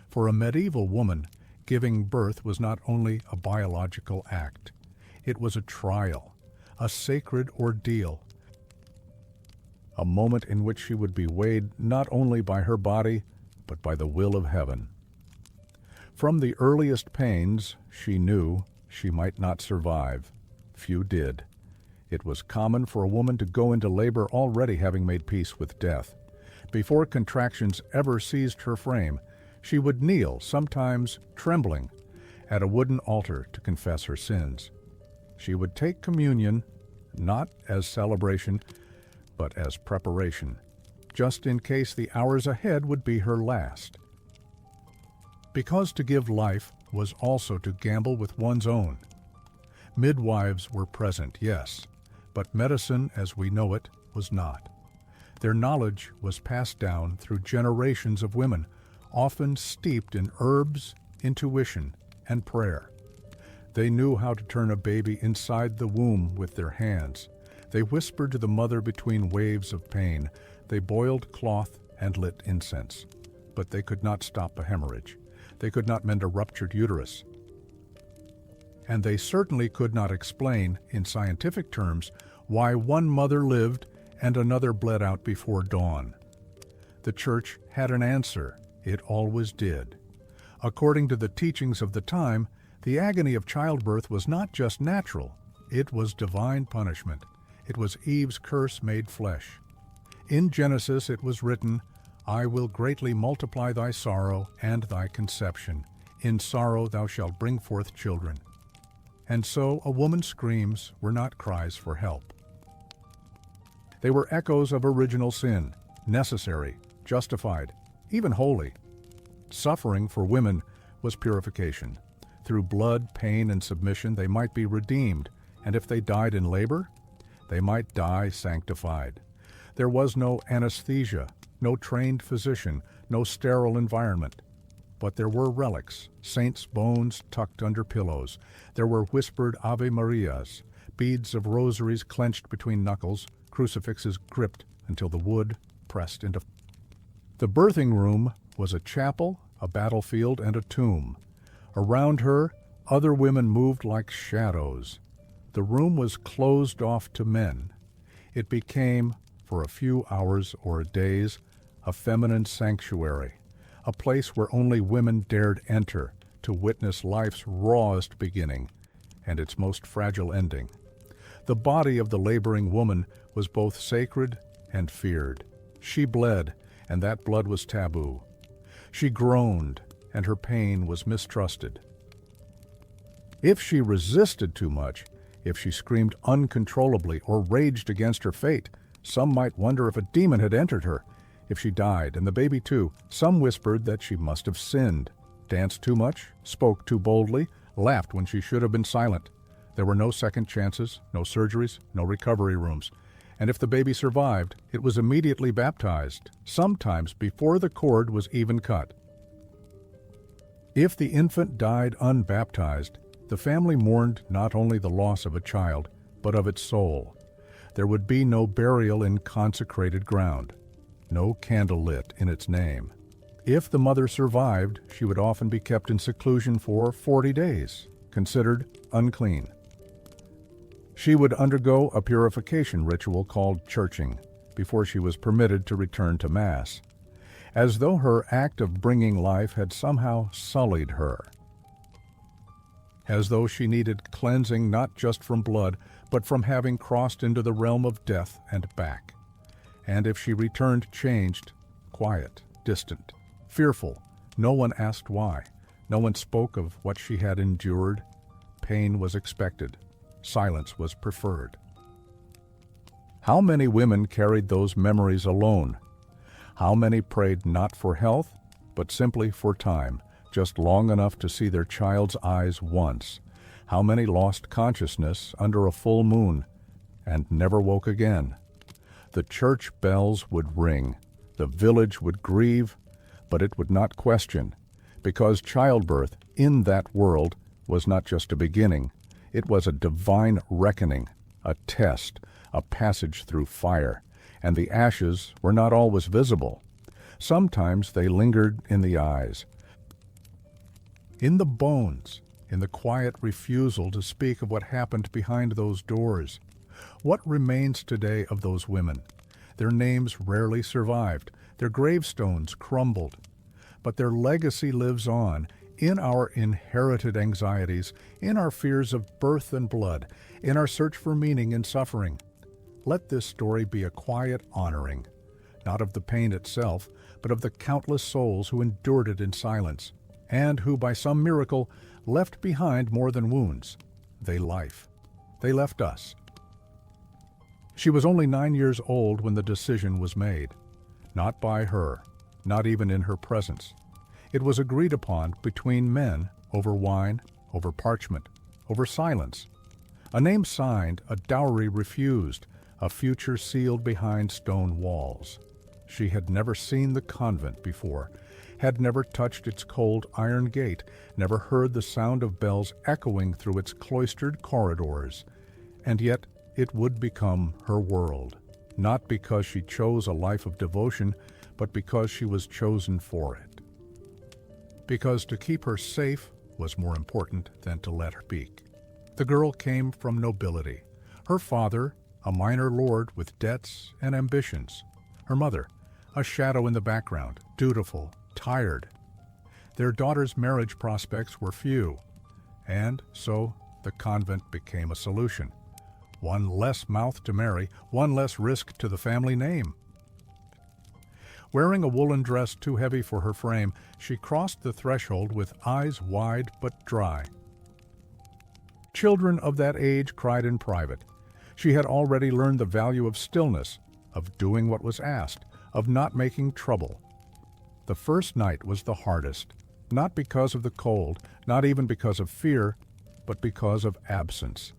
For a medieval woman, giving birth was not only a biological act. It was a trial, a sacred ordeal, a moment in which she would be weighed not only by her body, but by the will of heaven. From the earliest pains, she knew she might not survive. Few did. It was common for a woman to go into labor already having made peace with death. Before contractions ever seized her frame, she would kneel, sometimes trembling, at a wooden altar to confess her sins. She would take communion, not as celebration, but as preparation, just in case the hours ahead would be her last. Because to give life was also to gamble with one's own. Midwives were present, yes, but medicine as we know it was not. Their knowledge was passed down through generations of women, often steeped in herbs, intuition, and prayer. They knew how to turn a baby inside the womb with their hands. They whispered to the mother between waves of pain. They boiled cloth and lit incense. But they could not stop a hemorrhage. They could not mend a ruptured uterus. And they certainly could not explain, in scientific terms, why one mother lived and another bled out before dawn. The Church had an answer. It always did. According to the teachings of the time, the agony of childbirth was not just natural. It was divine punishment. It was Eve's curse made flesh. In Genesis it was written, "I will greatly multiply thy sorrow and thy conception. In sorrow thou shalt bring forth children." And so a woman's screams were not cries for help. They were echoes of original sin, necessary, justified, even holy. Suffering for women was purification. Through blood, pain, and submission they might be redeemed, and if they died in labor, they might die sanctified. There was no anesthesia, no trained physician, no sterile environment. But there were relics, saints' bones tucked under pillows. There were whispered Ave Marias, beads of rosaries clenched between knuckles, crucifixes gripped until the wood pressed into. The birthing room was a chapel, a battlefield, and a tomb. Around her, other women moved like shadows. The room was closed off to men. It became, for a few hours or days, a feminine sanctuary, a place where only women dared enter to witness life's rawest beginning and its most fragile ending. The body of the laboring woman was both sacred and feared. She bled, and that blood was taboo. She groaned, and her pain was mistrusted. If she resisted too much, if she screamed uncontrollably or raged against her fate, some might wonder if a demon had entered her. If she died, and the baby too, some whispered that she must have sinned, danced too much, spoke too boldly, laughed when she should have been silent. There were no second chances, no surgeries, no recovery rooms. And if the baby survived, it was immediately baptized, sometimes before the cord was even cut. If the infant died unbaptized, the family mourned not only the loss of a child, but of its soul. There would be no burial in consecrated ground, no candle lit in its name. If the mother survived, she would often be kept in seclusion for 40 days, considered unclean. She would undergo a purification ritual called churching before she was permitted to return to Mass, as though her act of bringing life had somehow sullied her, as though she needed cleansing not just from blood, but from having crossed into the realm of death and back. And if she returned changed, quiet, distant, fearful, no one asked why. No one spoke of what she had endured. Pain was expected. Silence was preferred. How many women carried those memories alone? How many prayed not for health, but simply for time, just long enough to see their child's eyes once? How many lost consciousness under a full moon and never woke again? The church bells would ring, the village would grieve, but it would not question, because childbirth in that world was not just a beginning, it was a divine reckoning, a test, a passage through fire, and the ashes were not always visible. Sometimes they lingered in the eyes, in the bones, in the quiet refusal to speak of what happened behind those doors. What remains today of those women? Their names rarely survived, their gravestones crumbled, but their legacy lives on in our inherited anxieties, in our fears of birth and blood, in our search for meaning in suffering. Let this story be a quiet honoring, not of the pain itself, but of the countless souls who endured it in silence, and who, by some miracle, left behind more than wounds. They left us. She was only 9 years old when the decision was made. Not by her, not even in her presence. It was agreed upon between men over wine, over parchment, over silence. A name signed, a dowry refused, a future sealed behind stone walls. She had never seen the convent before, had never touched its cold iron gate, never heard the sound of bells echoing through its cloistered corridors. And yet it would become her world, not because she chose a life of devotion, but because she was chosen for it. Because to keep her safe was more important than to let her speak. The girl came from nobility. Her father, a minor lord with debts and ambitions. Her mother, a shadow in the background, dutiful, tired. Their daughter's marriage prospects were few, and so the convent became a solution. One less mouth to marry, one less risk to the family name. Wearing a woolen dress too heavy for her frame, she crossed the threshold with eyes wide but dry. Children of that age cried in private. She had already learned the value of stillness, of doing what was asked, of not making trouble. The first night was the hardest, not because of the cold, not even because of fear, but because of absence.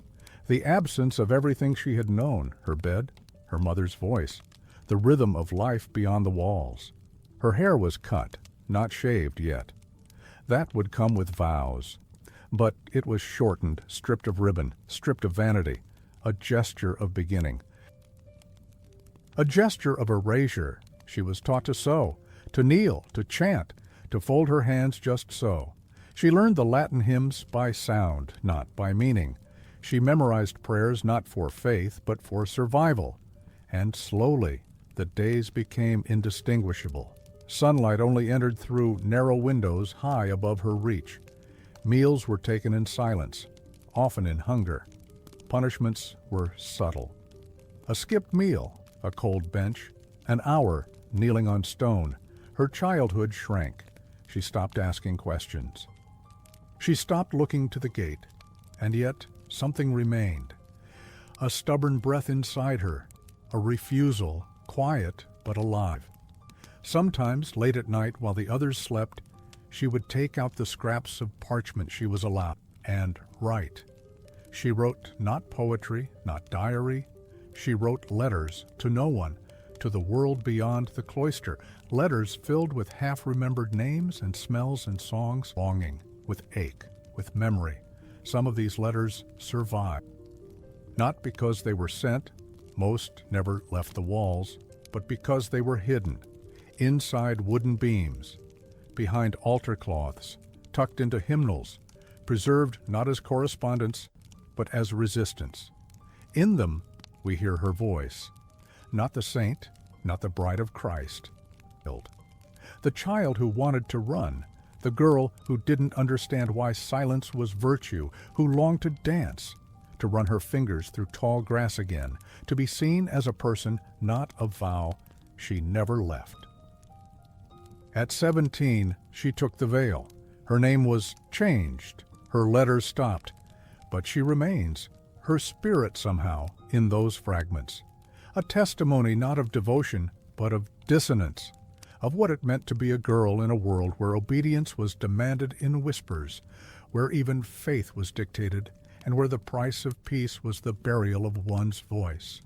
The absence of everything she had known, her bed, her mother's voice, the rhythm of life beyond the walls. Her hair was cut, not shaved yet. That would come with vows. But it was shortened, stripped of ribbon, stripped of vanity, a gesture of beginning. A gesture of erasure. She was taught to sew, to kneel, to chant, to fold her hands just so. She learned the Latin hymns by sound, not by meaning. She memorized prayers not for faith, but for survival. And slowly, the days became indistinguishable. Sunlight only entered through narrow windows high above her reach. Meals were taken in silence, often in hunger. Punishments were subtle. A skipped meal, a cold bench, an hour kneeling on stone. Her childhood shrank. She stopped asking questions. She stopped looking to the gate, and yet something remained. A stubborn breath inside her, a refusal, quiet but alive. Sometimes, late at night while the others slept, she would take out the scraps of parchment she was allowed and write. She wrote not poetry, not diary. She wrote letters to no one, to the world beyond the cloister, letters filled with half-remembered names and smells and songs, longing, with ache, with memory. Some of these letters survive. Not because they were sent, most never left the walls, but because they were hidden, inside wooden beams, behind altar cloths, tucked into hymnals, preserved not as correspondence, but as resistance. In them, we hear her voice, not the saint, not the bride of Christ. The child who wanted to run, the girl who didn't understand why silence was virtue, who longed to dance, to run her fingers through tall grass again, to be seen as a person, not a vow she never left. At 17, she took the veil. Her name was changed, her letters stopped, but she remains, her spirit somehow, in those fragments. A testimony not of devotion, but of dissonance, of what it meant to be a girl in a world where obedience was demanded in whispers, where even faith was dictated, and where the price of peace was the burial of one's voice.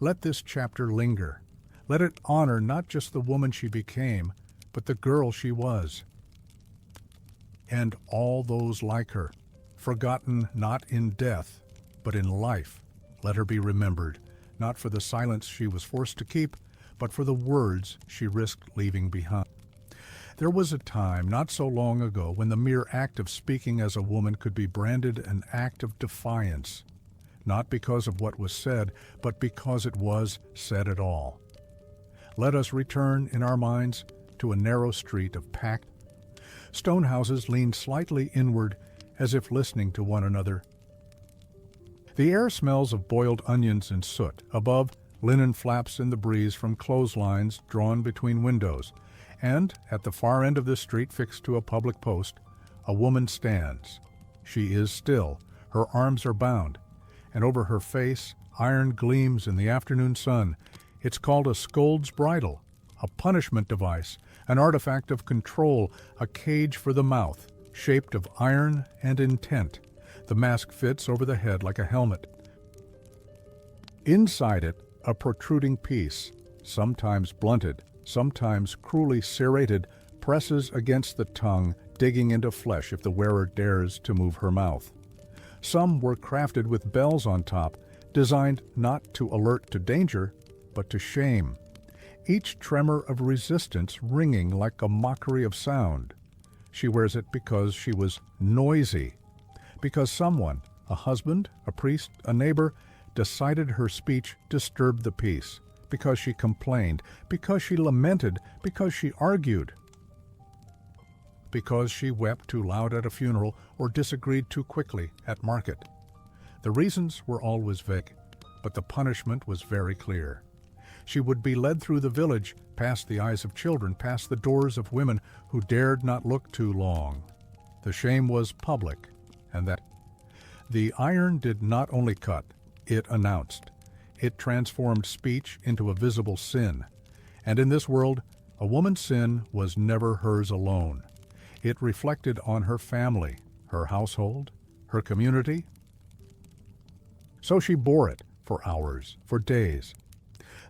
Let this chapter linger. Let it honor not just the woman she became, but the girl she was. And all those like her, forgotten not in death, but in life, let her be remembered, not for the silence she was forced to keep, but for the words she risked leaving behind. There was a time, not so long ago, when the mere act of speaking as a woman could be branded an act of defiance, not because of what was said, but because it was said at all. Let us return in our minds to a narrow street of packed stone houses leaned slightly inward as if listening to one another. The air smells of boiled onions and soot. Above, linen flaps in the breeze from clotheslines drawn between windows. And, at the far end of the street fixed to a public post, a woman stands. She is still. Her arms are bound. And over her face, iron gleams in the afternoon sun. It's called a scold's bridle, a punishment device, an artifact of control, a cage for the mouth, shaped of iron and intent. The mask fits over the head like a helmet. Inside it, a protruding piece, sometimes blunted, sometimes cruelly serrated, presses against the tongue, digging into flesh if the wearer dares to move her mouth. Some were crafted with bells on top, designed not to alert to danger, but to shame. Each tremor of resistance ringing like a mockery of sound. She wears it because she was noisy, because someone, a husband, a priest, a neighbor, decided her speech disturbed the peace, because she complained, because she lamented, because she argued, because she wept too loud at a funeral or disagreed too quickly at market. The reasons were always vague, but the punishment was very clear. She would be led through the village, past the eyes of children, past the doors of women who dared not look too long. The shame was public, and that the iron did not only cut, it announced. It transformed speech into a visible sin. And in this world, a woman's sin was never hers alone. It reflected on her family, her household, her community. So she bore it for hours, for days.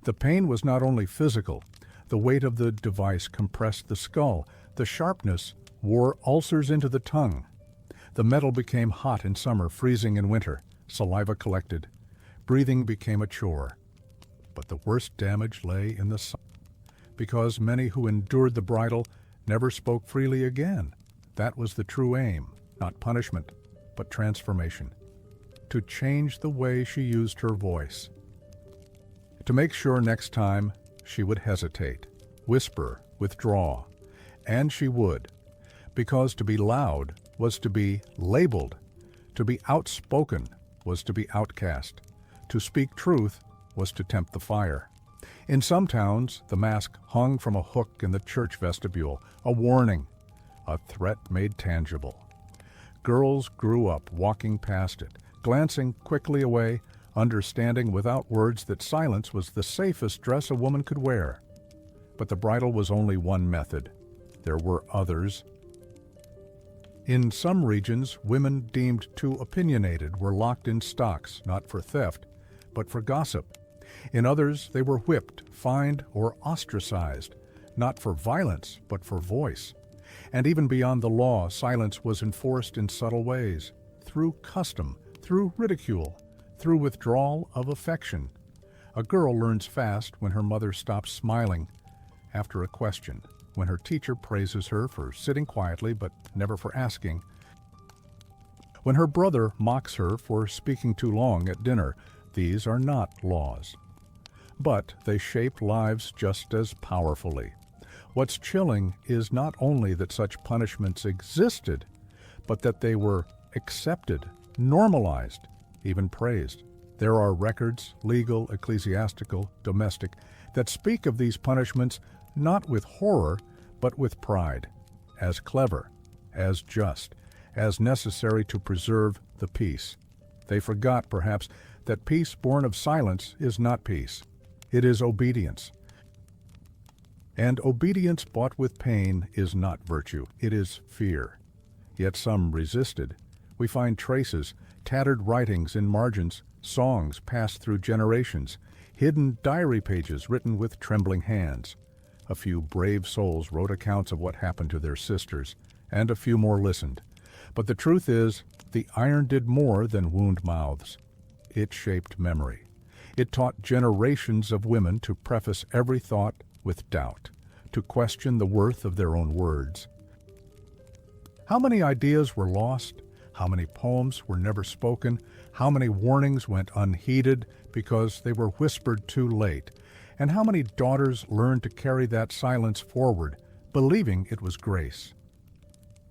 The pain was not only physical. The weight of the device compressed the skull. The sharpness wore ulcers into the tongue. The metal became hot in summer, freezing in winter. Saliva collected. Breathing became a chore. But the worst damage lay in the sun, because many who endured the bridle never spoke freely again. That was the true aim, not punishment, but transformation. To change the way she used her voice. To make sure next time she would hesitate, whisper, withdraw. And she would, because to be loud was to be labeled. To be outspoken was to be outcast. To speak truth was to tempt the fire. In some towns, the mask hung from a hook in the church vestibule, a warning, a threat made tangible. Girls grew up walking past it, glancing quickly away, understanding without words that silence was the safest dress a woman could wear. But the bridle was only one method. There were others. In some regions, women deemed too opinionated were locked in stocks, not for theft, but for gossip. In others, they were whipped, fined, or ostracized, not for violence, but for voice. And even beyond the law, silence was enforced in subtle ways, through custom, through ridicule, through withdrawal of affection. A girl learns fast when her mother stops smiling after a question, when her teacher praises her for sitting quietly but never for asking, when her brother mocks her for speaking too long at dinner. These are not laws. But they shape lives just as powerfully. What's chilling is not only that such punishments existed, but that they were accepted, normalized, even praised. There are records, legal, ecclesiastical, domestic, that speak of these punishments not with horror, but with pride, as clever, as just, as necessary to preserve the peace. They forgot, perhaps, that peace born of silence is not peace. It is obedience. And obedience bought with pain is not virtue, it is fear. Yet some resisted. We find traces, tattered writings in margins, songs passed through generations, hidden diary pages written with trembling hands. A few brave souls wrote accounts of what happened to their sisters, and a few more listened. But the truth is, the iron did more than wound mouths. It shaped memory. It taught generations of women to preface every thought with doubt, to question the worth of their own words. How many ideas were lost? How many poems were never spoken? How many warnings went unheeded because they were whispered too late? And how many daughters learned to carry that silence forward, believing it was grace?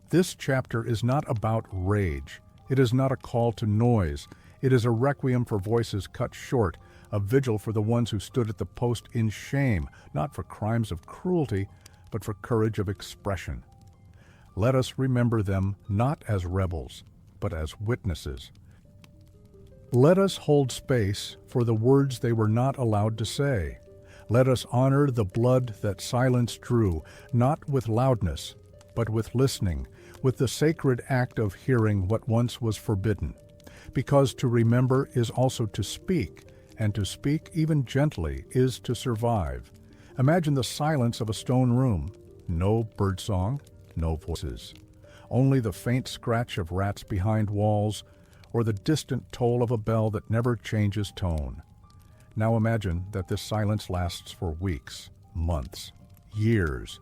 This chapter is not about rage. It is not a call to noise. It is a requiem for voices cut short, a vigil for the ones who stood at the post in shame, not for crimes of cruelty, but for courage of expression. Let us remember them not as rebels, but as witnesses. Let us hold space for the words they were not allowed to say. Let us honor the blood that silence drew, not with loudness, but with listening, with the sacred act of hearing what once was forbidden. Because to remember is also to speak, and to speak even gently is to survive. Imagine the silence of a stone room. No birdsong, no voices. Only the faint scratch of rats behind walls, or the distant toll of a bell that never changes tone. Now imagine that this silence lasts for weeks, months, years.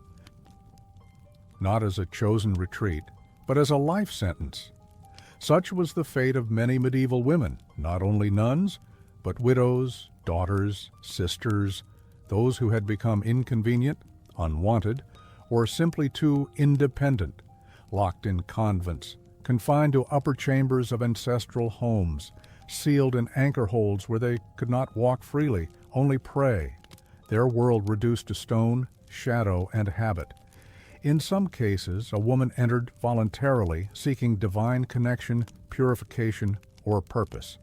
Not as a chosen retreat, but as a life sentence. Such was the fate of many medieval women, not only nuns, but widows, daughters, sisters, those who had become inconvenient, unwanted, or simply too independent, locked in convents, confined to upper chambers of ancestral homes, sealed in anchor holds where they could not walk freely, only pray, their world reduced to stone, shadow, and habit. In some cases, a woman entered voluntarily, seeking divine connection, purification, or purpose.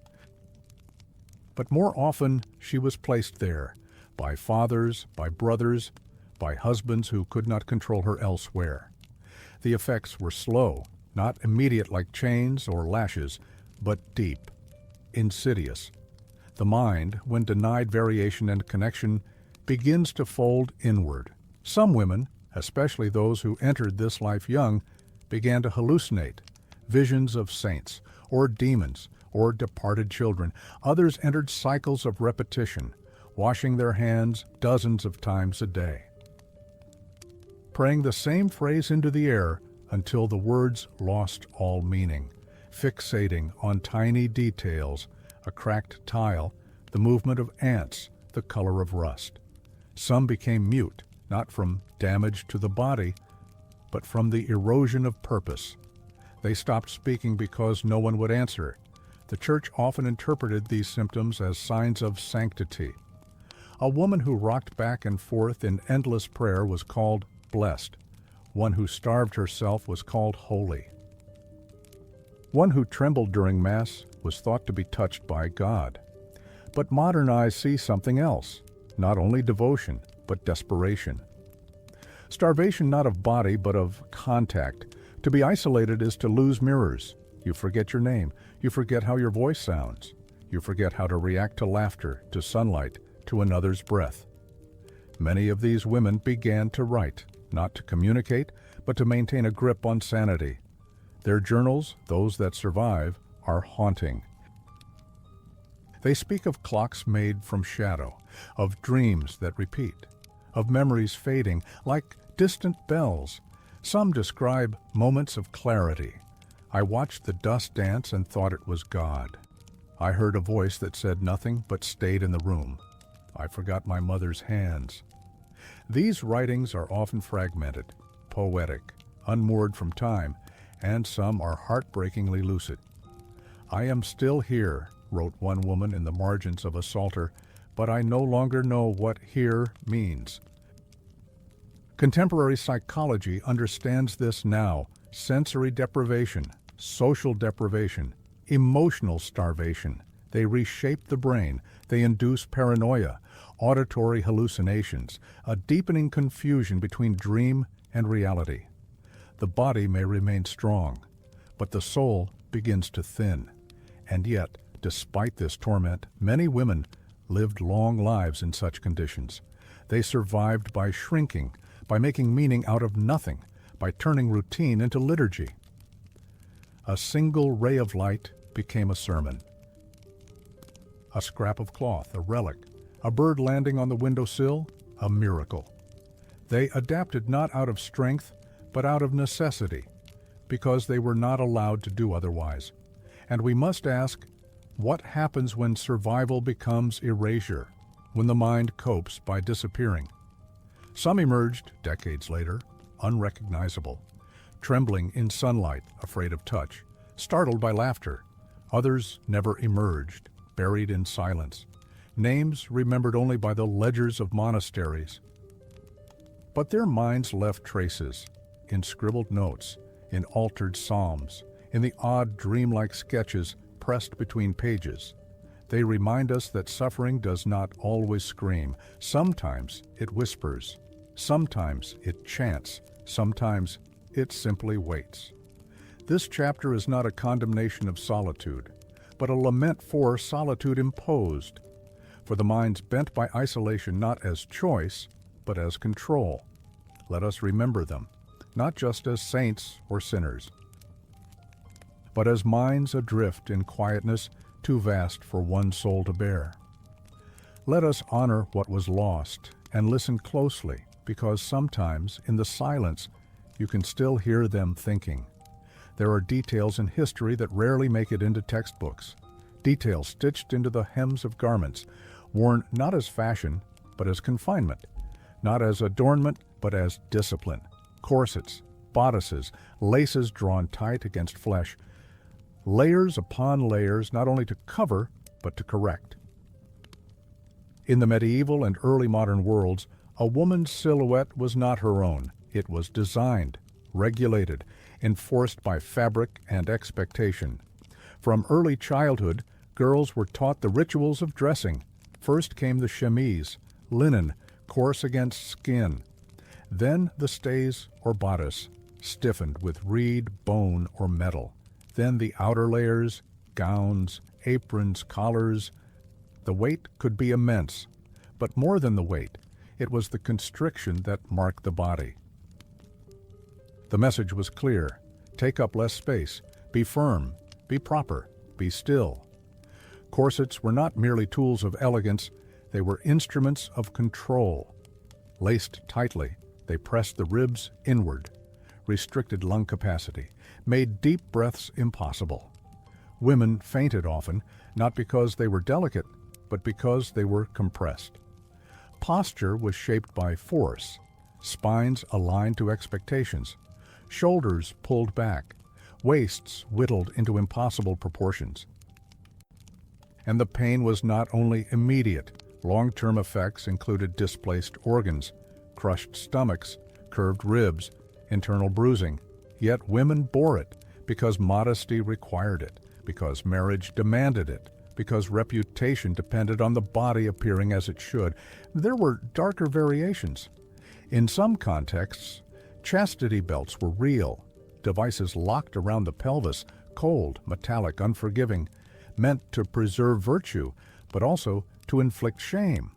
But more often, she was placed there, by fathers, by brothers, by husbands who could not control her elsewhere. The effects were slow, not immediate like chains or lashes, but deep, insidious. The mind, when denied variation and connection, begins to fold inward. Some women, especially those who entered this life young, began to hallucinate, visions of saints, or demons, or departed children. Others entered cycles of repetition, washing their hands dozens of times a day, praying the same phrase into the air until the words lost all meaning, fixating on tiny details, a cracked tile, the movement of ants, the color of rust. Some became mute, not from damage to the body, but from the erosion of purpose. They stopped speaking because no one would answer. The church often interpreted these symptoms as signs of sanctity. A woman who rocked back and forth in endless prayer was called blessed. One who starved herself was called holy. One who trembled during Mass was thought to be touched by God. But modern eyes see something else, not only devotion, but desperation. Starvation not of body, but of contact. To be isolated is to lose mirrors. You forget your name. You forget how your voice sounds. You forget how to react to laughter, to sunlight, to another's breath. Many of these women began to write, not to communicate, but to maintain a grip on sanity. Their journals, those that survive, are haunting. They speak of clocks made from shadow, of dreams that repeat, of memories fading like distant bells. Some describe moments of clarity. I watched the dust dance and thought it was God. I heard a voice that said nothing but stayed in the room. I forgot my mother's hands. These writings are often fragmented, poetic, unmoored from time, and some are heartbreakingly lucid. I am still here, wrote one woman in the margins of a psalter, but I no longer know what here means. Contemporary psychology understands this now: sensory deprivation, social deprivation, emotional starvation. They reshape the brain. They induce paranoia, auditory hallucinations, a deepening confusion between dream and reality. The body may remain strong, but the soul begins to thin. And yet, despite this torment, many women lived long lives in such conditions. They survived by shrinking, by making meaning out of nothing, by turning routine into liturgy. A single ray of light became a sermon. A scrap of cloth, a relic, a bird landing on the windowsill, a miracle. They adapted not out of strength, but out of necessity, because they were not allowed to do otherwise. And we must ask, what happens when survival becomes erasure, when the mind copes by disappearing? Some emerged, decades later, unrecognizable, trembling in sunlight, afraid of touch, startled by laughter. Others never emerged, buried in silence, names remembered only by the ledgers of monasteries. But their minds left traces, in scribbled notes, in altered psalms, in the odd dreamlike sketches pressed between pages. They remind us that suffering does not always scream. Sometimes it whispers. Sometimes it chants. Sometimes it simply waits. This chapter is not a condemnation of solitude, but a lament for solitude imposed, for the minds bent by isolation not as choice, but as control. Let us remember them, not just as saints or sinners, but as minds adrift in quietness too vast for one soul to bear. Let us honor what was lost and listen closely, because sometimes in the silence you can still hear them thinking. There are details in history that rarely make it into textbooks, details stitched into the hems of garments, worn not as fashion, but as confinement, not as adornment, but as discipline, corsets, bodices, laces drawn tight against flesh. layers upon layers, not only to cover, but to correct. In the medieval and early modern worlds, a woman's silhouette was not her own. It was designed, regulated, enforced by fabric and expectation. From early childhood, girls were taught the rituals of dressing. First came the chemise, linen, coarse against skin. Then the stays or bodice, stiffened with reed, bone, or metal. Then the outer layers, gowns, aprons, collars. The weight could be immense, but more than the weight, it was the constriction that marked the body. The message was clear: take up less space, be firm, be proper, be still. Corsets were not merely tools of elegance, they were instruments of control. Laced tightly, they pressed the ribs inward, restricted lung capacity, made deep breaths impossible. Women fainted often, not because they were delicate, but because they were compressed. Posture was shaped by force, spines aligned to expectations, shoulders pulled back, waists whittled into impossible proportions. And the pain was not only immediate. Long-term effects included displaced organs, crushed stomachs, curved ribs, internal bruising. Yet women bore it because modesty required it, because marriage demanded it, because reputation depended on the body appearing as it should. There were darker variations. In some contexts, chastity belts were real, devices locked around the pelvis, cold, metallic, unforgiving, meant to preserve virtue, but also to inflict shame.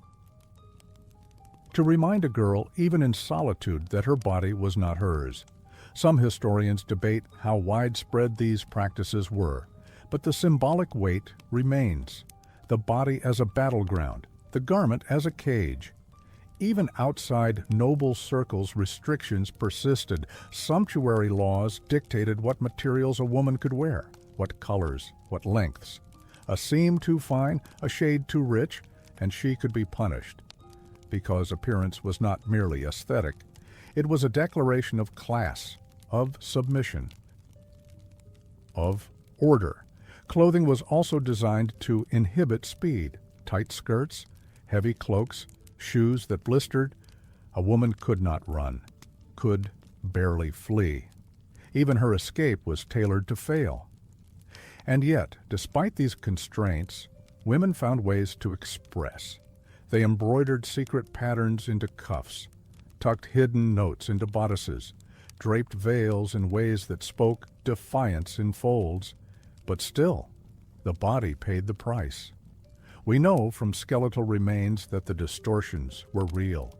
To remind a girl, even in solitude, that her body was not hers. Some historians debate how widespread these practices were, but the symbolic weight remains. The body as a battleground, the garment as a cage. Even outside noble circles, restrictions persisted. Sumptuary laws dictated what materials a woman could wear, what colors, what lengths. A seam too fine, a shade too rich, and she could be punished. Because appearance was not merely aesthetic, it was a declaration of class, of submission, of order. Clothing was also designed to inhibit speed. Tight skirts, heavy cloaks, shoes that blistered. A woman could not run, could barely flee. Even her escape was tailored to fail. And yet, despite these constraints, women found ways to express. They embroidered secret patterns into cuffs, tucked hidden notes into bodices, draped veils in ways that spoke defiance in folds. But still, the body paid the price. We know from skeletal remains that the distortions were real.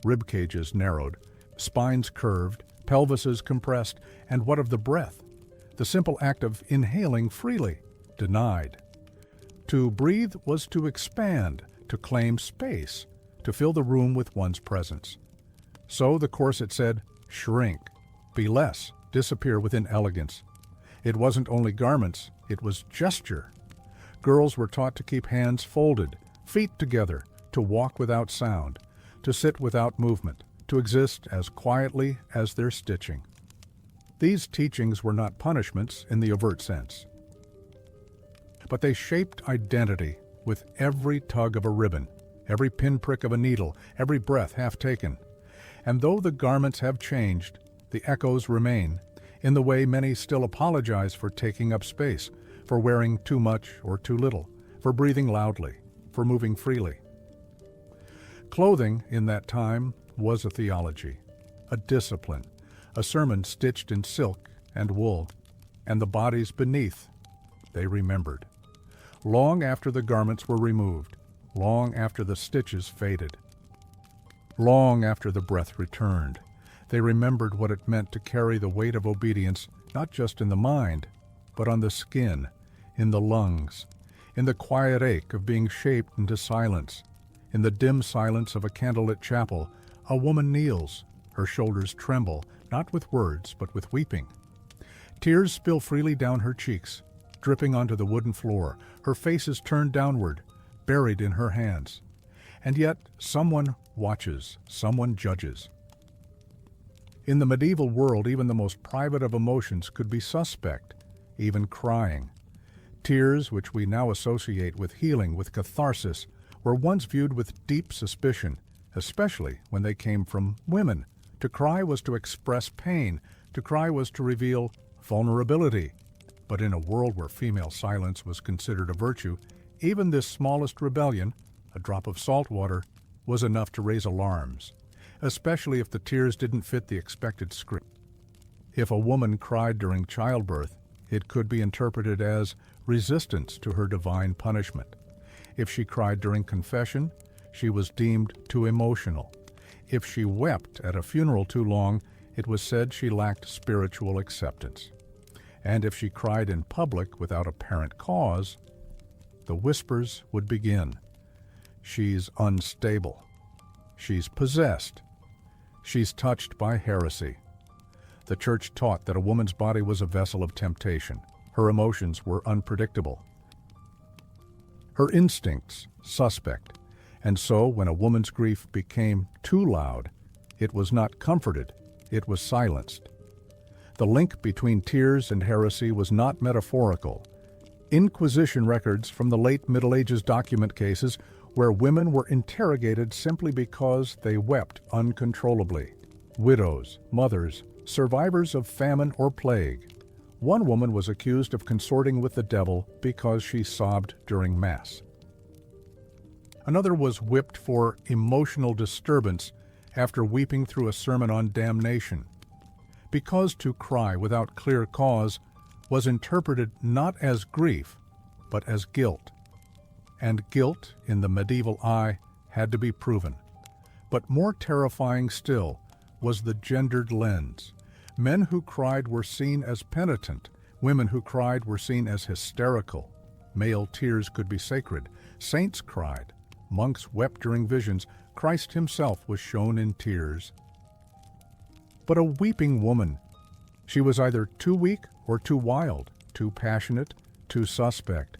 Rib cages narrowed, spines curved, pelvises compressed, and what of the breath? The simple act of inhaling freely, denied. To breathe was to expand, to claim space, to fill the room with one's presence. So the corset said, shrink, be less, disappear within elegance. It wasn't only garments, it was gesture. Girls were taught to keep hands folded, feet together, to walk without sound, to sit without movement, to exist as quietly as their stitching. These teachings were not punishments in the overt sense, but they shaped identity with every tug of a ribbon, every pinprick of a needle, every breath half taken. And though the garments have changed, the echoes remain, in the way many still apologize for taking up space, for wearing too much or too little, for breathing loudly, for moving freely. Clothing in that time was a theology, a discipline, a sermon stitched in silk and wool, and the bodies beneath, they remembered. Long after the garments were removed, long after the stitches faded, long after the breath returned, they remembered what it meant to carry the weight of obedience not just in the mind, but on the skin, in the lungs, in the quiet ache of being shaped into silence. In the dim silence of a candlelit chapel, a woman kneels, her shoulders tremble, not with words, but with weeping. Tears spill freely down her cheeks, dripping onto the wooden floor. Her face is turned downward, buried in her hands. And yet someone watches, someone judges. In the medieval world, even the most private of emotions could be suspect. Even crying, Tears, which we now associate with healing, with catharsis, were once viewed with deep suspicion, especially when they came from women. To cry was to express pain. To cry was to reveal vulnerability. But in a world where female silence was considered a virtue, even this smallest rebellion, a drop of salt water, was enough to raise alarms, especially if the tears didn't fit the expected script. If a woman cried during childbirth, it could be interpreted as resistance to her divine punishment. If she cried during confession, she was deemed too emotional. If she wept at a funeral too long, it was said she lacked spiritual acceptance. And if she cried in public without apparent cause, the whispers would begin. She's unstable. She's possessed. She's touched by heresy. The church taught that a woman's body was a vessel of temptation. Her emotions were unpredictable. Her instincts suspect. And so, when a woman's grief became too loud, it was not comforted, it was silenced. The link between tears and heresy was not metaphorical. Inquisition records from the late Middle Ages document cases where women were interrogated simply because they wept uncontrollably. Widows, mothers, survivors of famine or plague. One woman was accused of consorting with the devil because she sobbed during Mass. Another was whipped for emotional disturbance after weeping through a sermon on damnation, because to cry without clear cause was interpreted not as grief, but as guilt. And guilt, in the medieval eye, had to be proven. But more terrifying still was the gendered lens. Men who cried were seen as penitent. Women who cried were seen as hysterical. Male tears could be sacred. Saints cried. Monks wept during visions. Christ himself was shown in tears. But a weeping woman, she was either too weak or too wild, too passionate, too suspect.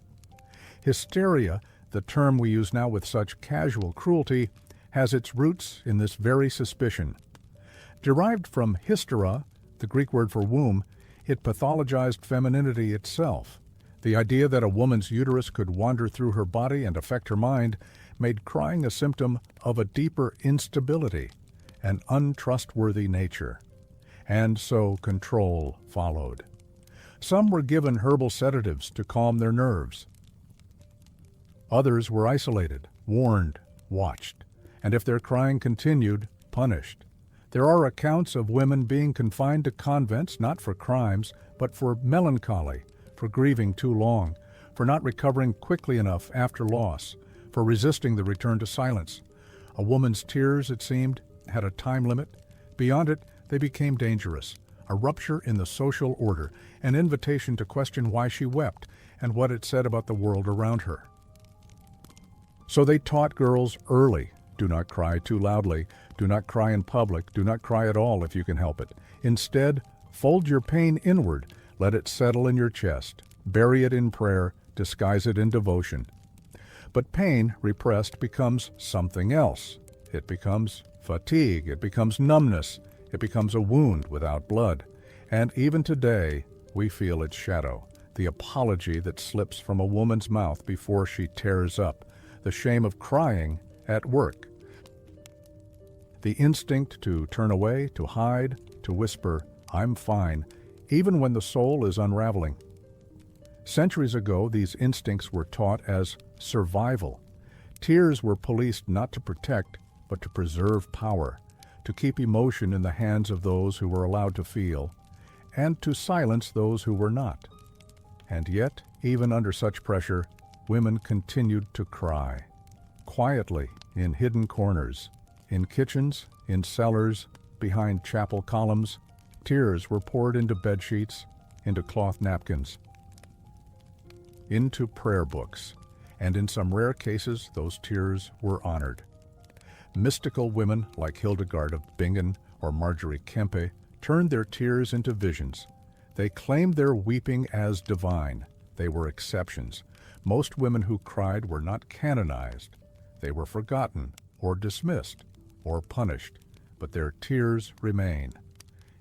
Hysteria, the term we use now with such casual cruelty, has its roots in this very suspicion. Derived from hystera, the Greek word for womb, it pathologized femininity itself. The idea that a woman's uterus could wander through her body and affect her mind made crying a symptom of a deeper instability, an untrustworthy nature. And so control followed. Some were given herbal sedatives to calm their nerves. Others were isolated, warned, watched, and if their crying continued, punished. There are accounts of women being confined to convents not for crimes, but for melancholy, for grieving too long, for not recovering quickly enough after loss, for resisting the return to silence. A woman's tears, it seemed, had a time limit. Beyond it, they became dangerous, a rupture in the social order, an invitation to question why she wept and what it said about the world around her. So they taught girls early, do not cry too loudly, do not cry in public, do not cry at all if you can help it. Instead, fold your pain inward, let it settle in your chest, bury it in prayer, disguise it in devotion. But pain, repressed, becomes something else. It becomes fatigue, it becomes numbness, it becomes a wound without blood. And even today, we feel its shadow, the apology that slips from a woman's mouth before she tears up, the shame of crying at work. The instinct to turn away, to hide, to whisper, "I'm fine," even when the soul is unraveling. Centuries ago, these instincts were taught as survival. Tears were policed not to protect, but to preserve power, to keep emotion in the hands of those who were allowed to feel, and to silence those who were not. And yet, even under such pressure, women continued to cry. Quietly, in hidden corners, in kitchens, in cellars, behind chapel columns, tears were poured into bedsheets, into cloth napkins, into prayer books, and in some rare cases those tears were honored. Mystical women like Hildegard of Bingen or Marjorie Kempe turned their tears into visions. They claimed their weeping as divine. They were exceptions. Most women who cried were not canonized. They were forgotten or dismissed or punished, but their tears remain.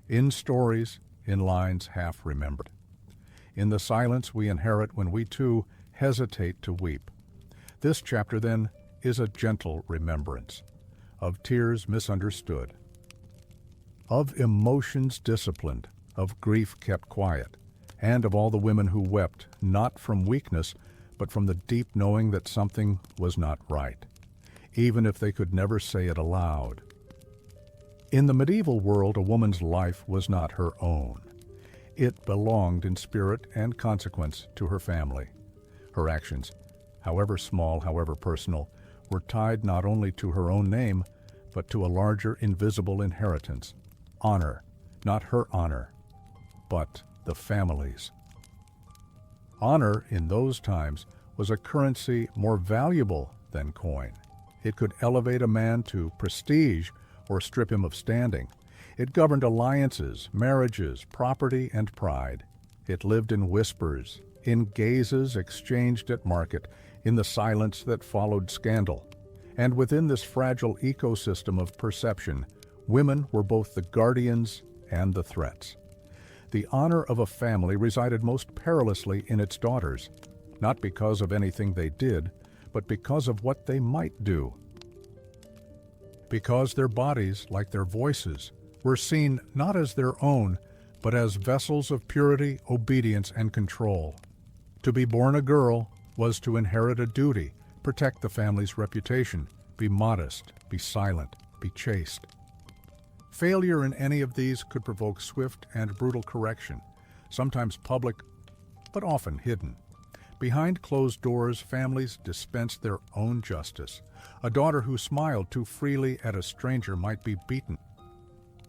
In stories, in lines half remembered. in the silence we inherit when we too hesitate to weep. This chapter, then, is a gentle remembrance of tears misunderstood, of emotions disciplined, of grief kept quiet, and of all the women who wept, not from weakness, but from the deep knowing that something was not right, even if they could never say it aloud. In the medieval world, a woman's life was not her own. It belonged in spirit and consequence to her family. Her actions, however small, however personal, were tied not only to her own name, but to a larger invisible inheritance, honor, not her honor, but the family's. Honor in those times was a currency more valuable than coin. It could elevate a man to prestige or strip him of standing. It governed alliances, marriages, property, and pride. It lived in whispers, in gazes exchanged at market, in the silence that followed scandal. And within this fragile ecosystem of perception, women were both the guardians and the threats. The honor of a family resided most perilously in its daughters, not because of anything they did, but because of what they might do. Because their bodies, like their voices, were seen not as their own, but as vessels of purity, obedience, and control. To be born a girl was to inherit a duty, protect the family's reputation, be modest, be silent, be chaste. Failure in any of these could provoke swift and brutal correction, sometimes public, but often hidden. Behind closed doors, families dispensed their own justice. A daughter who smiled too freely at a stranger might be beaten.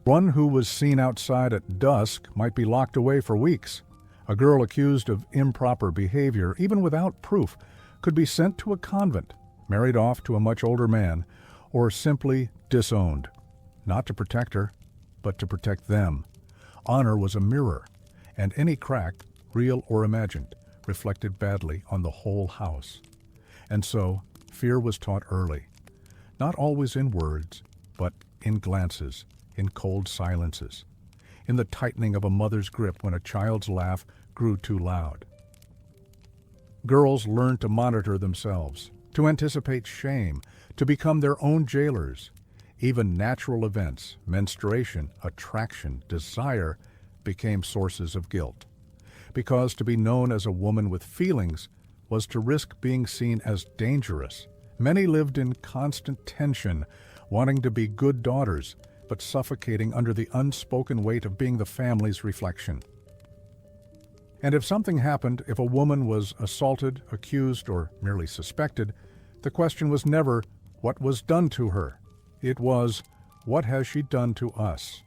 One who was seen outside at dusk might be locked away for weeks. A girl accused of improper behavior, even without proof, could be sent to a convent, married off to a much older man, or simply disowned. Not to protect her, but to protect them. Honor was a mirror, and any crack, real or imagined, reflected badly on the whole house. And so, fear was taught early, not always in words, but in glances, in cold silences, in the tightening of a mother's grip when a child's laugh grew too loud. Girls learned to monitor themselves, to anticipate shame, to become their own jailers. Even natural events, menstruation, attraction, desire, became sources of guilt. Because to be known as a woman with feelings was to risk being seen as dangerous. Many lived in constant tension, wanting to be good daughters, but suffocating under the unspoken weight of being the family's reflection. And if something happened, if a woman was assaulted, accused, or merely suspected, the question was never, what was done to her? It was, what has she done to us?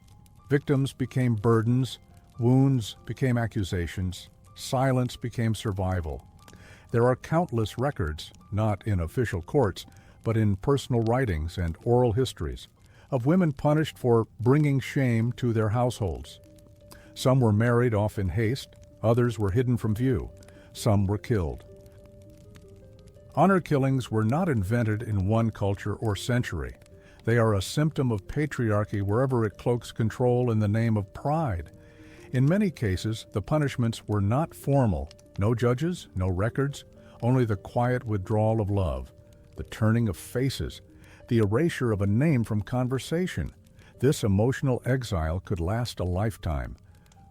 Victims became burdens, wounds became accusations, silence became survival. There are countless records, not in official courts, but in personal writings and oral histories, of women punished for bringing shame to their households. Some were married off in haste, others were hidden from view, some were killed. Honor killings were not invented in one culture or century. They are a symptom of patriarchy wherever it cloaks control in the name of pride. In many cases, the punishments were not formal. No judges, no records, only the quiet withdrawal of love, the turning of faces, the erasure of a name from conversation. This emotional exile could last a lifetime.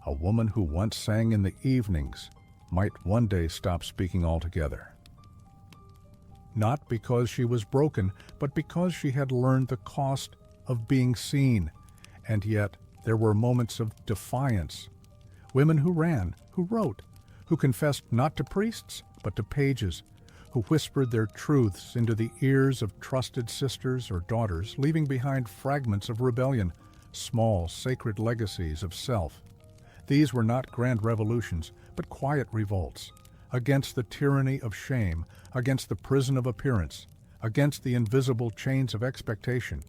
A woman who once sang in the evenings might one day stop speaking altogether. Not because she was broken, but because she had learned the cost of being seen. And yet, there were moments of defiance. Women who ran, who wrote, who confessed not to priests, but to pages, who whispered their truths into the ears of trusted sisters or daughters, leaving behind fragments of rebellion, small, sacred legacies of self. These were not grand revolutions, but quiet revolts, against the tyranny of shame, against the prison of appearance, against the invisible chains of expectation.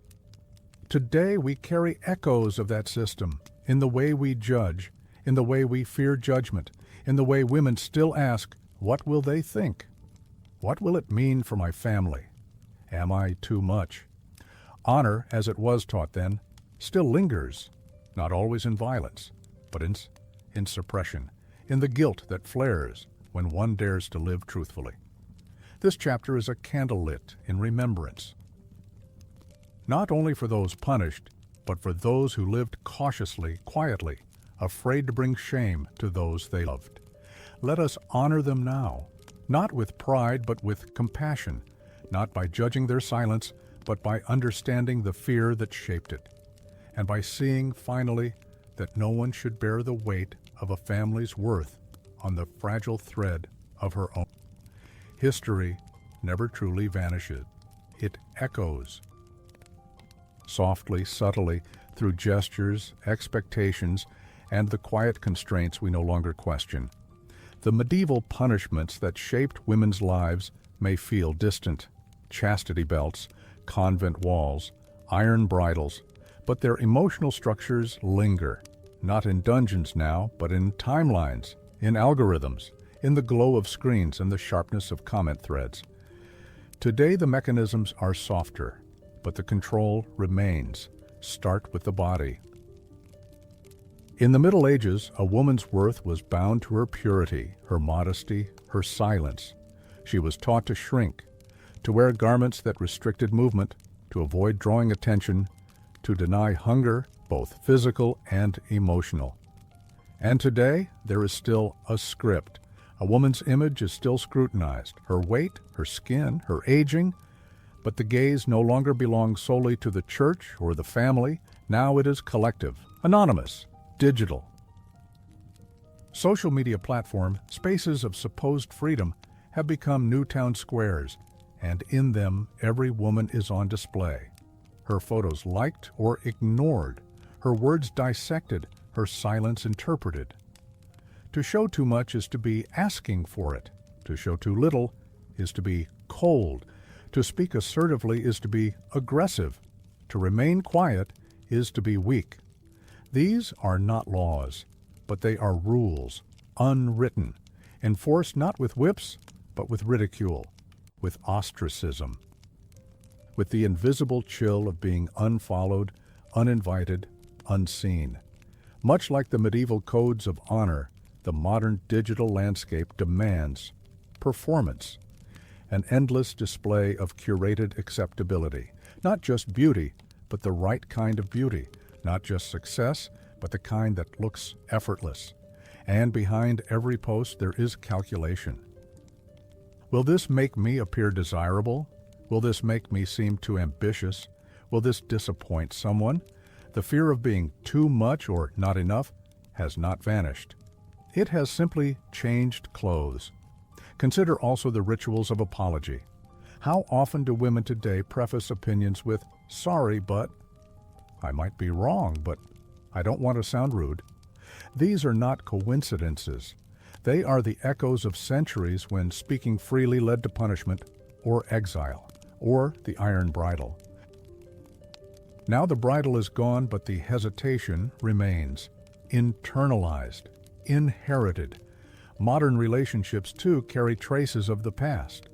Today we carry echoes of that system in the way we judge, in the way we fear judgment, in the way women still ask, what will they think? What will it mean for my family? Am I too much? Honor, as it was taught then, still lingers, not always in violence, but in suppression, in the guilt that flares when one dares to live truthfully. This chapter is a candle lit in remembrance, not only for those punished, but for those who lived cautiously, quietly, afraid to bring shame to those they loved. Let us honor them now, not with pride but with compassion, not by judging their silence, but by understanding the fear that shaped it, and by seeing, finally, that no one should bear the weight of a family's worth on the fragile thread of her own. History never truly vanishes. It echoes, softly, subtly, through gestures, expectations, and the quiet constraints we no longer question. The medieval punishments that shaped women's lives may feel distant: chastity belts, convent walls, iron bridles, but their emotional structures linger, not in dungeons now, but in timelines, in algorithms, in the glow of screens and the sharpness of comment threads. Today the mechanisms are softer, but the control remains. Start with the body. In the Middle Ages, a woman's worth was bound to her purity, her modesty, her silence. She was taught to shrink, to wear garments that restricted movement, to avoid drawing attention, to deny hunger, both physical and emotional. And today, there is still a script. A woman's image is still scrutinized, her weight, her skin, her aging, but the gaze no longer belongs solely to the church or the family. Now it is collective, anonymous, digital. Social media platform spaces of supposed freedom have become new town squares, and in them every woman is on display. Her photos liked or ignored, her words dissected, her silence interpreted. To show too much is to be asking for it. To show too little is to be cold. To speak assertively is to be aggressive. To remain quiet is to be weak. These are not laws, but they are rules, unwritten, enforced not with whips, but with ridicule, with ostracism, with the invisible chill of being unfollowed, uninvited, unseen. Much like the medieval codes of honor, the modern digital landscape demands performance, an endless display of curated acceptability, not just beauty, but the right kind of beauty, not just success, but the kind that looks effortless. And behind every post there is calculation. Will this make me appear desirable? Will this make me seem too ambitious? Will this disappoint someone? The fear of being too much or not enough has not vanished. It has simply changed clothes. Consider also the rituals of apology. How often do women today preface opinions with, "Sorry, but," "I might be wrong, but I don't want to sound rude." These are not coincidences. They are the echoes of centuries when speaking freely led to punishment or exile, or the iron bridle. Now the bridle is gone, but the hesitation remains, internalized, inherited. Modern relationships, too, carry traces of the past.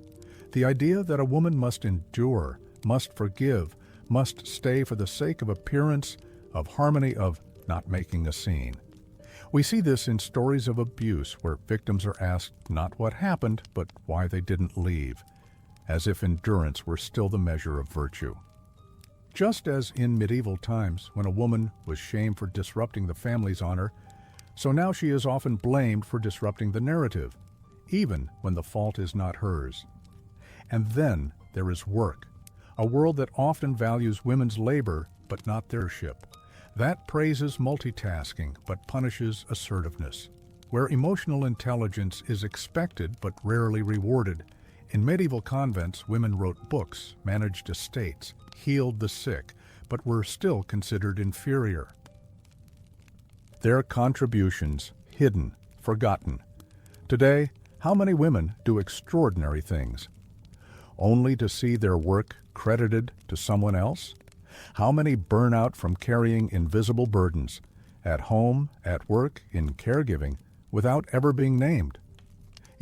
The idea that a woman must endure, must forgive, must stay for the sake of appearance, of harmony, of not making a scene. We see this in stories of abuse where victims are asked not what happened, but why they didn't leave, as if endurance were still the measure of virtue. Just as in medieval times, when a woman was shamed for disrupting the family's honor, so now she is often blamed for disrupting the narrative, even when the fault is not hers. And then there is work, a world that often values women's labor but not their ship, that praises multitasking but punishes assertiveness, where emotional intelligence is expected but rarely rewarded. In medieval convents, women wrote books, managed estates, healed the sick, but were still considered inferior. Their contributions hidden, forgotten. Today, how many women do extraordinary things, only to see their work credited to someone else? How many burn out from carrying invisible burdens, at home, at work, in caregiving, without ever being named?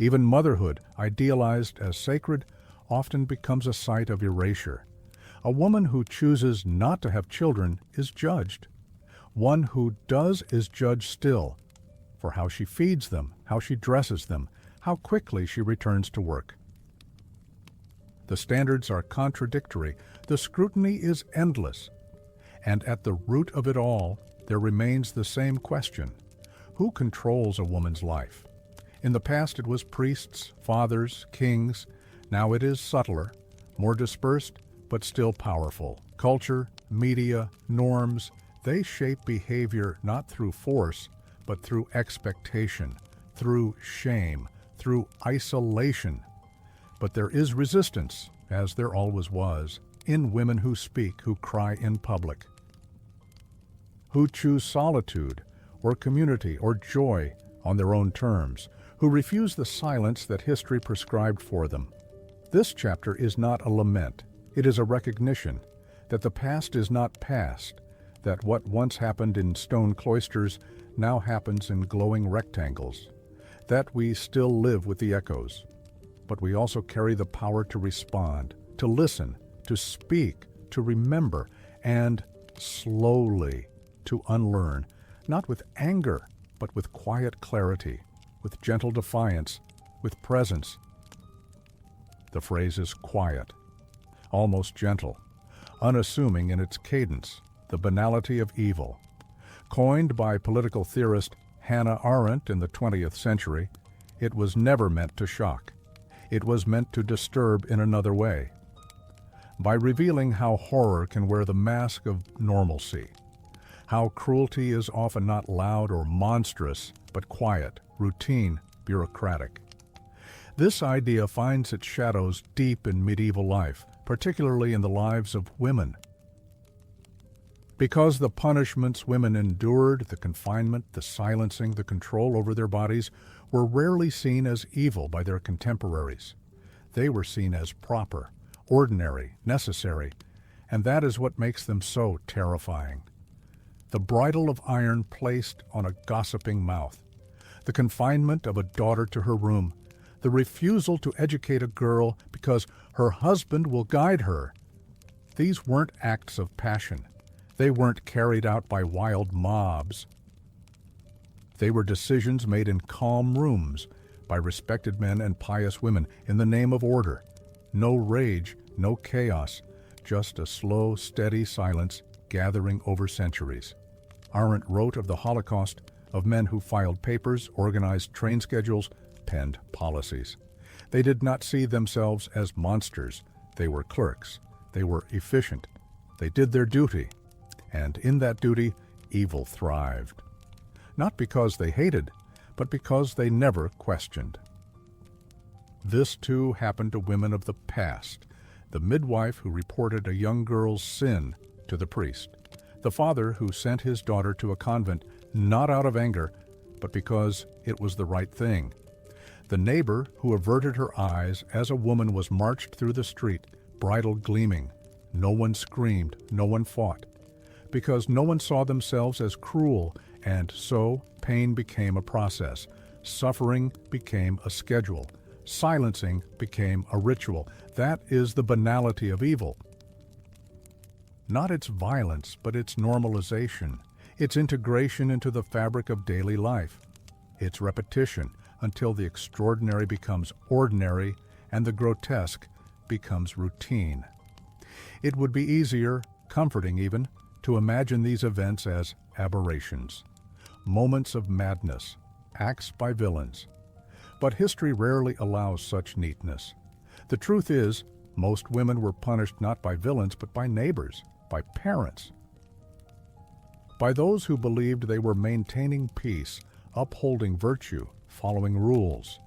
Even motherhood, idealized as sacred, often becomes a site of erasure. A woman who chooses not to have children is judged. One who does is judged still, for how she feeds them, how she dresses them, how quickly she returns to work. The standards are contradictory, the scrutiny is endless, and at the root of it all, there remains the same question: who controls a woman's life? In the past it was priests, fathers, kings. Now it is subtler, more dispersed, but still powerful. Culture, media, norms, they shape behavior not through force, but through expectation, through shame, through isolation. But there is resistance, as there always was, in women who speak, who cry in public, who choose solitude or community or joy on their own terms, who refuse the silence that history prescribed for them. This chapter is not a lament. It is a recognition that the past is not past, that what once happened in stone cloisters now happens in glowing rectangles, that we still live with the echoes, but we also carry the power to respond, to listen, to speak, to remember, and slowly to unlearn, not with anger, but with quiet clarity, with gentle defiance, with presence. The phrase is quiet, almost gentle, unassuming in its cadence, the banality of evil. Coined by political theorist Hannah Arendt in the 20th century, it was never meant to shock. It was meant to disturb in another way, by revealing how horror can wear the mask of normalcy, how cruelty is often not loud or monstrous, but quiet, routine, bureaucratic. This idea finds its shadows deep in medieval life, particularly in the lives of women. Because the punishments women endured, the confinement, the silencing, the control over their bodies, were rarely seen as evil by their contemporaries. They were seen as proper, ordinary, necessary, and that is what makes them so terrifying. The bridle of iron placed on a gossiping mouth, the confinement of a daughter to her room, the refusal to educate a girl because her husband will guide her. These weren't acts of passion. They weren't carried out by wild mobs. They were decisions made in calm rooms by respected men and pious women in the name of order. No rage, no chaos, just a slow, steady silence gathering over centuries. Arendt wrote of the Holocaust, of men who filed papers, organized train schedules, penned policies. They did not see themselves as monsters. They were clerks. They were efficient. They did their duty. And in that duty, evil thrived. Not because they hated, but because they never questioned. This too happened to women of the past, the midwife who reported a young girl's sin to the priest, the father who sent his daughter to a convent not out of anger, but because it was the right thing, the neighbor who averted her eyes as a woman was marched through the street, bridle gleaming. No one screamed, no one fought, because no one saw themselves as cruel, and so pain became a process, suffering became a schedule, silencing became a ritual. That is the banality of evil. Not its violence, but its normalization, its integration into the fabric of daily life, its repetition until the extraordinary becomes ordinary and the grotesque becomes routine. It would be easier, comforting even, to imagine these events as aberrations, moments of madness, acts by villains. But history rarely allows such neatness. The truth is, most women were punished not by villains, but by neighbors, by parents, by those who believed they were maintaining peace, upholding virtue, following rules.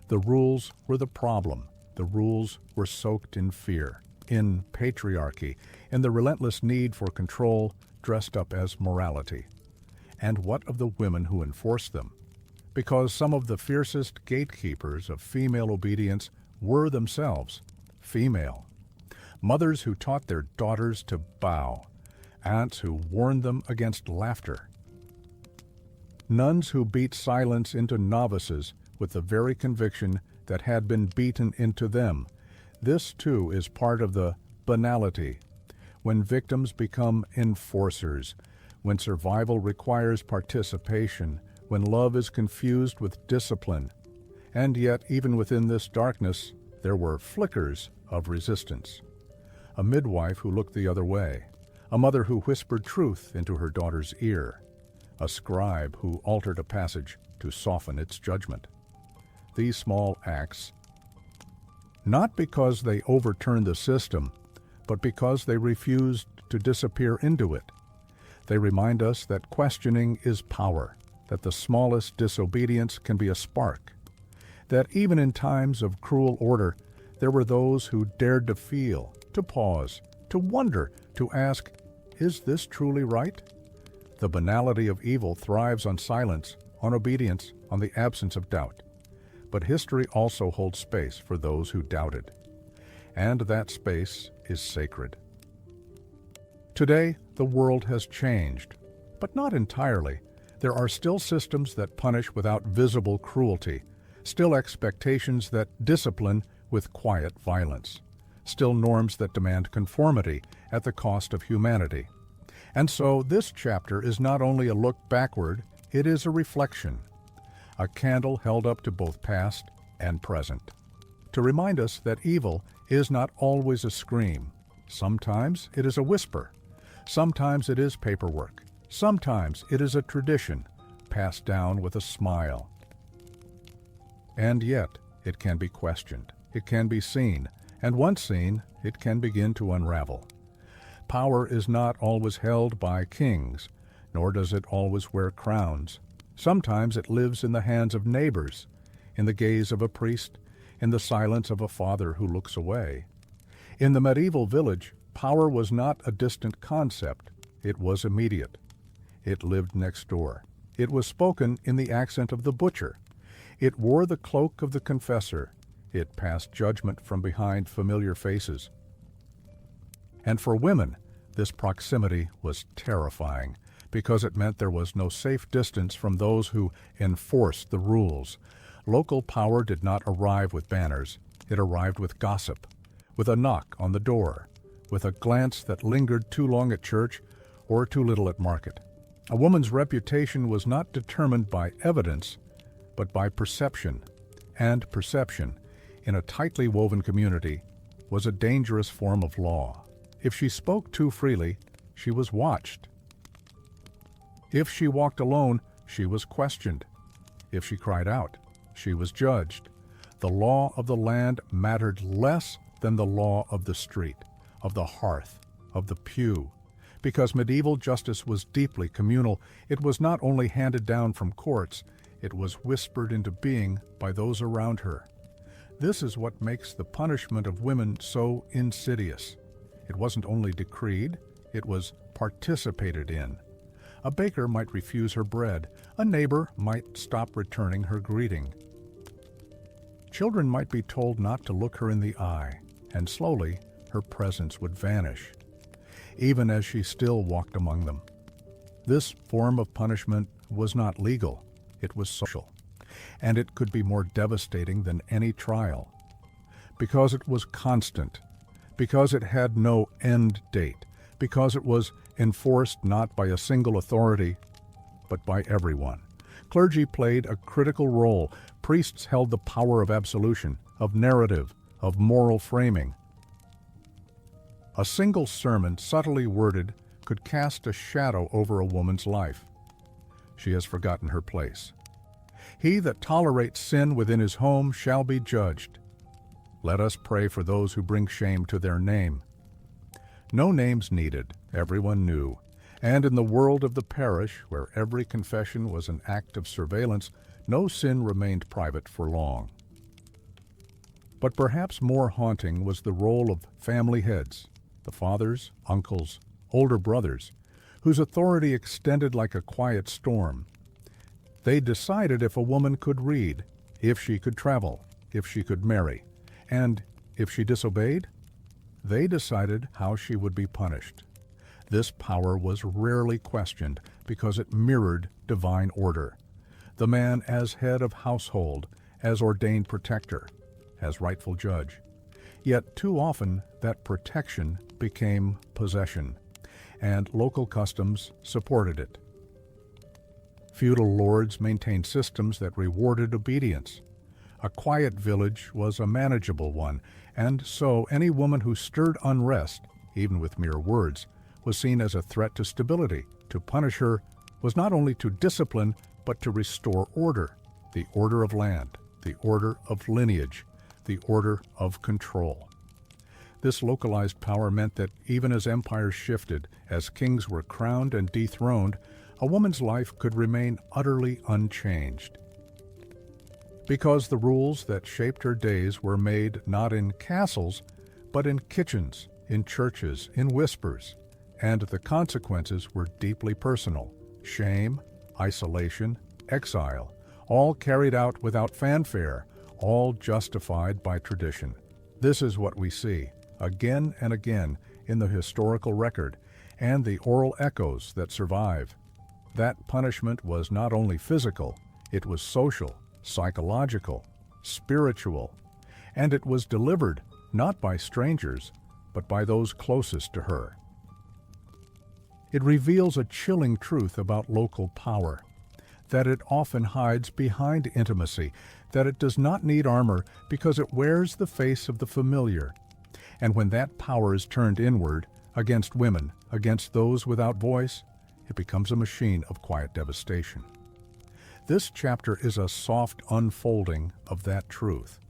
The rules were the problem. The rules were soaked in fear, in patriarchy, in the relentless need for control dressed up as morality. And what of the women who enforced them? Because some of the fiercest gatekeepers of female obedience were themselves female. Mothers who taught their daughters to bow, aunts who warned them against laughter, nuns who beat silence into novices with the very conviction that had been beaten into them. This, too, is part of the banality, when victims become enforcers, when survival requires participation, when love is confused with discipline. And yet, even within this darkness, there were flickers of resistance. A midwife who looked the other way, a mother who whispered truth into her daughter's ear, a scribe who altered a passage to soften its judgment. These small acts, not because they overturned the system, but because they refused to disappear into it. They remind us that questioning is power, that the smallest disobedience can be a spark, that even in times of cruel order, there were those who dared to feel, to pause, to wonder, to ask, is this truly right? The banality of evil thrives on silence, on obedience, on the absence of doubt. But history also holds space for those who doubted. And that space is sacred. Today, the world has changed, but not entirely. There are still systems that punish without visible cruelty, still expectations that discipline with quiet violence, still norms that demand conformity at the cost of humanity. And so this chapter is not only a look backward, it is a reflection, a candle held up to both past and present, to remind us that evil is not always a scream. Sometimes it is a whisper. Sometimes it is paperwork. Sometimes it is a tradition passed down with a smile. And yet, it can be questioned. It can be seen. And once seen, it can begin to unravel. Power is not always held by kings, nor does it always wear crowns. Sometimes it lives in the hands of neighbors, in the gaze of a priest, in the silence of a father who looks away. In the medieval village, power was not a distant concept. It was immediate. It lived next door. It was spoken in the accent of the butcher. It wore the cloak of the confessor. It passed judgment from behind familiar faces. And for women, this proximity was terrifying, because it meant there was no safe distance from those who enforced the rules. Local power did not arrive with banners. It arrived with gossip, with a knock on the door, with a glance that lingered too long at church or too little at market. A woman's reputation was not determined by evidence, but by perception. And perception, in a tightly woven community, was a dangerous form of law. If she spoke too freely, she was watched. If she walked alone, she was questioned. If she cried out, she was judged. The law of the land mattered less than the law of the street, of the hearth, of the pew. Because medieval justice was deeply communal, it was not only handed down from courts, it was whispered into being by those around her. This is what makes the punishment of women so insidious. It wasn't only decreed, it was participated in. A baker might refuse her bread. A neighbor might stop returning her greeting. Children might be told not to look her in the eye, and slowly her presence would vanish, even as she still walked among them. This form of punishment was not legal, it was social, and it could be more devastating than any trial. Because it was constant, because it had no end date, because it was enforced not by a single authority, but by everyone. Clergy played a critical role. Priests held the power of absolution, of narrative, of moral framing. A single sermon, subtly worded, could cast a shadow over a woman's life. She has forgotten her place. He that tolerates sin within his home shall be judged. Let us pray for those who bring shame to their name. No names needed, everyone knew. And in the world of the parish, where every confession was an act of surveillance, no sin remained private for long. But perhaps more haunting was the role of family heads, the fathers, uncles, older brothers, whose authority extended like a quiet storm. They decided if a woman could read, if she could travel, if she could marry, and if she disobeyed, they decided how she would be punished. This power was rarely questioned because it mirrored divine order. The man as head of household, as ordained protector, as rightful judge. Yet too often that protection became possession, and local customs supported it. Feudal lords maintained systems that rewarded obedience. A quiet village was a manageable one, and so any woman who stirred unrest, even with mere words, was seen as a threat to stability. To punish her was not only to discipline, but to restore order, the order of land, the order of lineage, the order of control. This localized power meant that even as empires shifted, as kings were crowned and dethroned, a woman's life could remain utterly unchanged. Because the rules that shaped her days were made not in castles, but in kitchens, in churches, in whispers, and the consequences were deeply personal: shame, isolation, exile, all carried out without fanfare, all justified by tradition. This is what we see, again and again, in the historical record, and the oral echoes that survive. That punishment was not only physical, it was social, psychological, spiritual, and it was delivered not by strangers, but by those closest to her. It reveals a chilling truth about local power, that it often hides behind intimacy, that it does not need armor because it wears the face of the familiar. And when that power is turned inward, against women, against those without voice, it becomes a machine of quiet devastation. This chapter is a soft unfolding of that truth,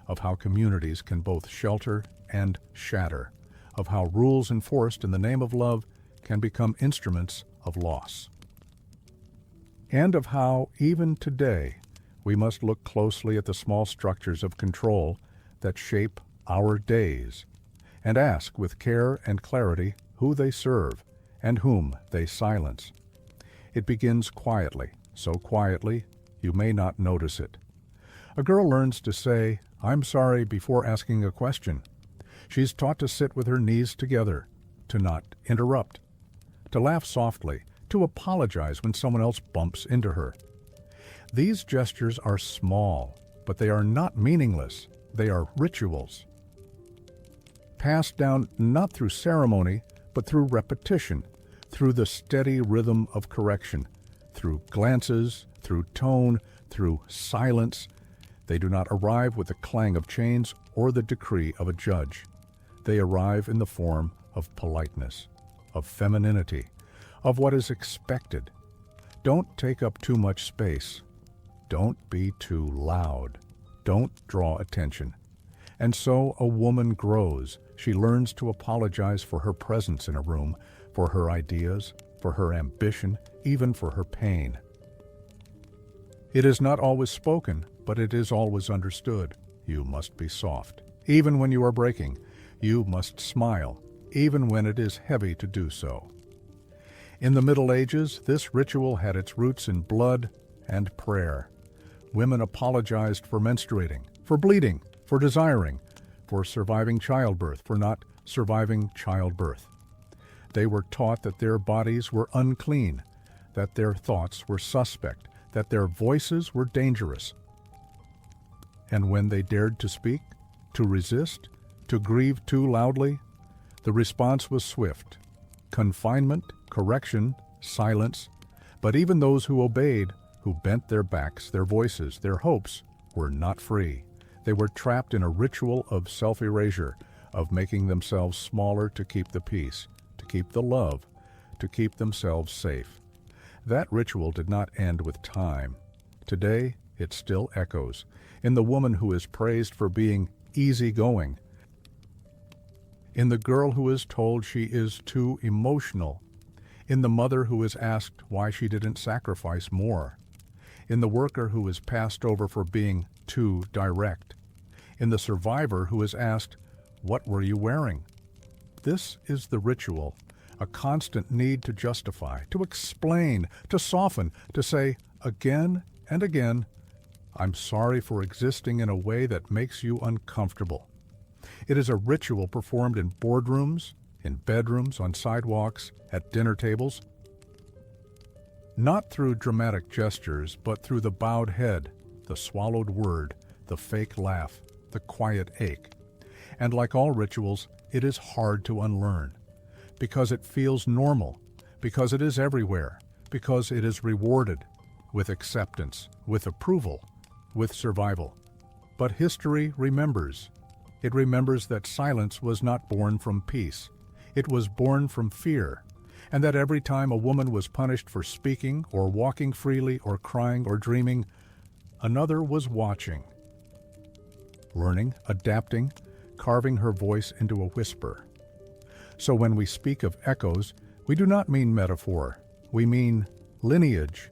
of how communities can both shelter and shatter, of how rules enforced in the name of love can become instruments of loss, and of how, even today, we must look closely at the small structures of control that shape our days, and ask with care and clarity who they serve and whom they silence. It begins quietly, so quietly you may not notice it. A girl learns to say, "I'm sorry," before asking a question. She's taught to sit with her knees together, to not interrupt, to laugh softly, to apologize when someone else bumps into her. These gestures are small, but they are not meaningless. They are rituals, passed down not through ceremony, but through repetition, through the steady rhythm of correction, through glances, through tone, through silence. They do not arrive with the clang of chains or the decree of a judge. They arrive in the form of politeness, of femininity, of what is expected. Don't take up too much space. Don't be too loud. Don't draw attention. And so a woman grows. She learns to apologize for her presence in a room, for her ideas, for her ambition, even for her pain. It is not always spoken, but it is always understood. You must be soft. Even when you are breaking, you must smile, even when it is heavy to do so. In the Middle Ages, this ritual had its roots in blood and prayer. Women apologized for menstruating, for bleeding, for desiring, for surviving childbirth, for not surviving childbirth. They were taught that their bodies were unclean, that their thoughts were suspect, that their voices were dangerous. And when they dared to speak, to resist, to grieve too loudly, the response was swift: confinement, correction, silence. But even those who obeyed, who bent their backs, their voices, their hopes, were not free. They were trapped in a ritual of self-erasure, of making themselves smaller to keep the peace, to keep the love, to keep themselves safe. That ritual did not end with time. Today, it still echoes in the woman who is praised for being easygoing, in the girl who is told she is too emotional, in the mother who is asked why she didn't sacrifice more, in the worker who is passed over for being too direct, in the survivor who is asked, "What were you wearing?" This is the ritual, a constant need to justify, to explain, to soften, to say again and again, "I'm sorry for existing in a way that makes you uncomfortable." It is a ritual performed in boardrooms, in bedrooms, on sidewalks, at dinner tables. Not through dramatic gestures, but through the bowed head, the swallowed word, the fake laugh, the quiet ache. And like all rituals, it is hard to unlearn, because it feels normal, because it is everywhere, because it is rewarded. with acceptance, with approval, with survival. But history remembers. It remembers that silence was not born from peace. It was born from fear, and that every time a woman was punished for speaking or walking freely or crying or dreaming, another was watching, learning, adapting, carving her voice into a whisper. So when we speak of echoes, we do not mean metaphor. We mean lineage.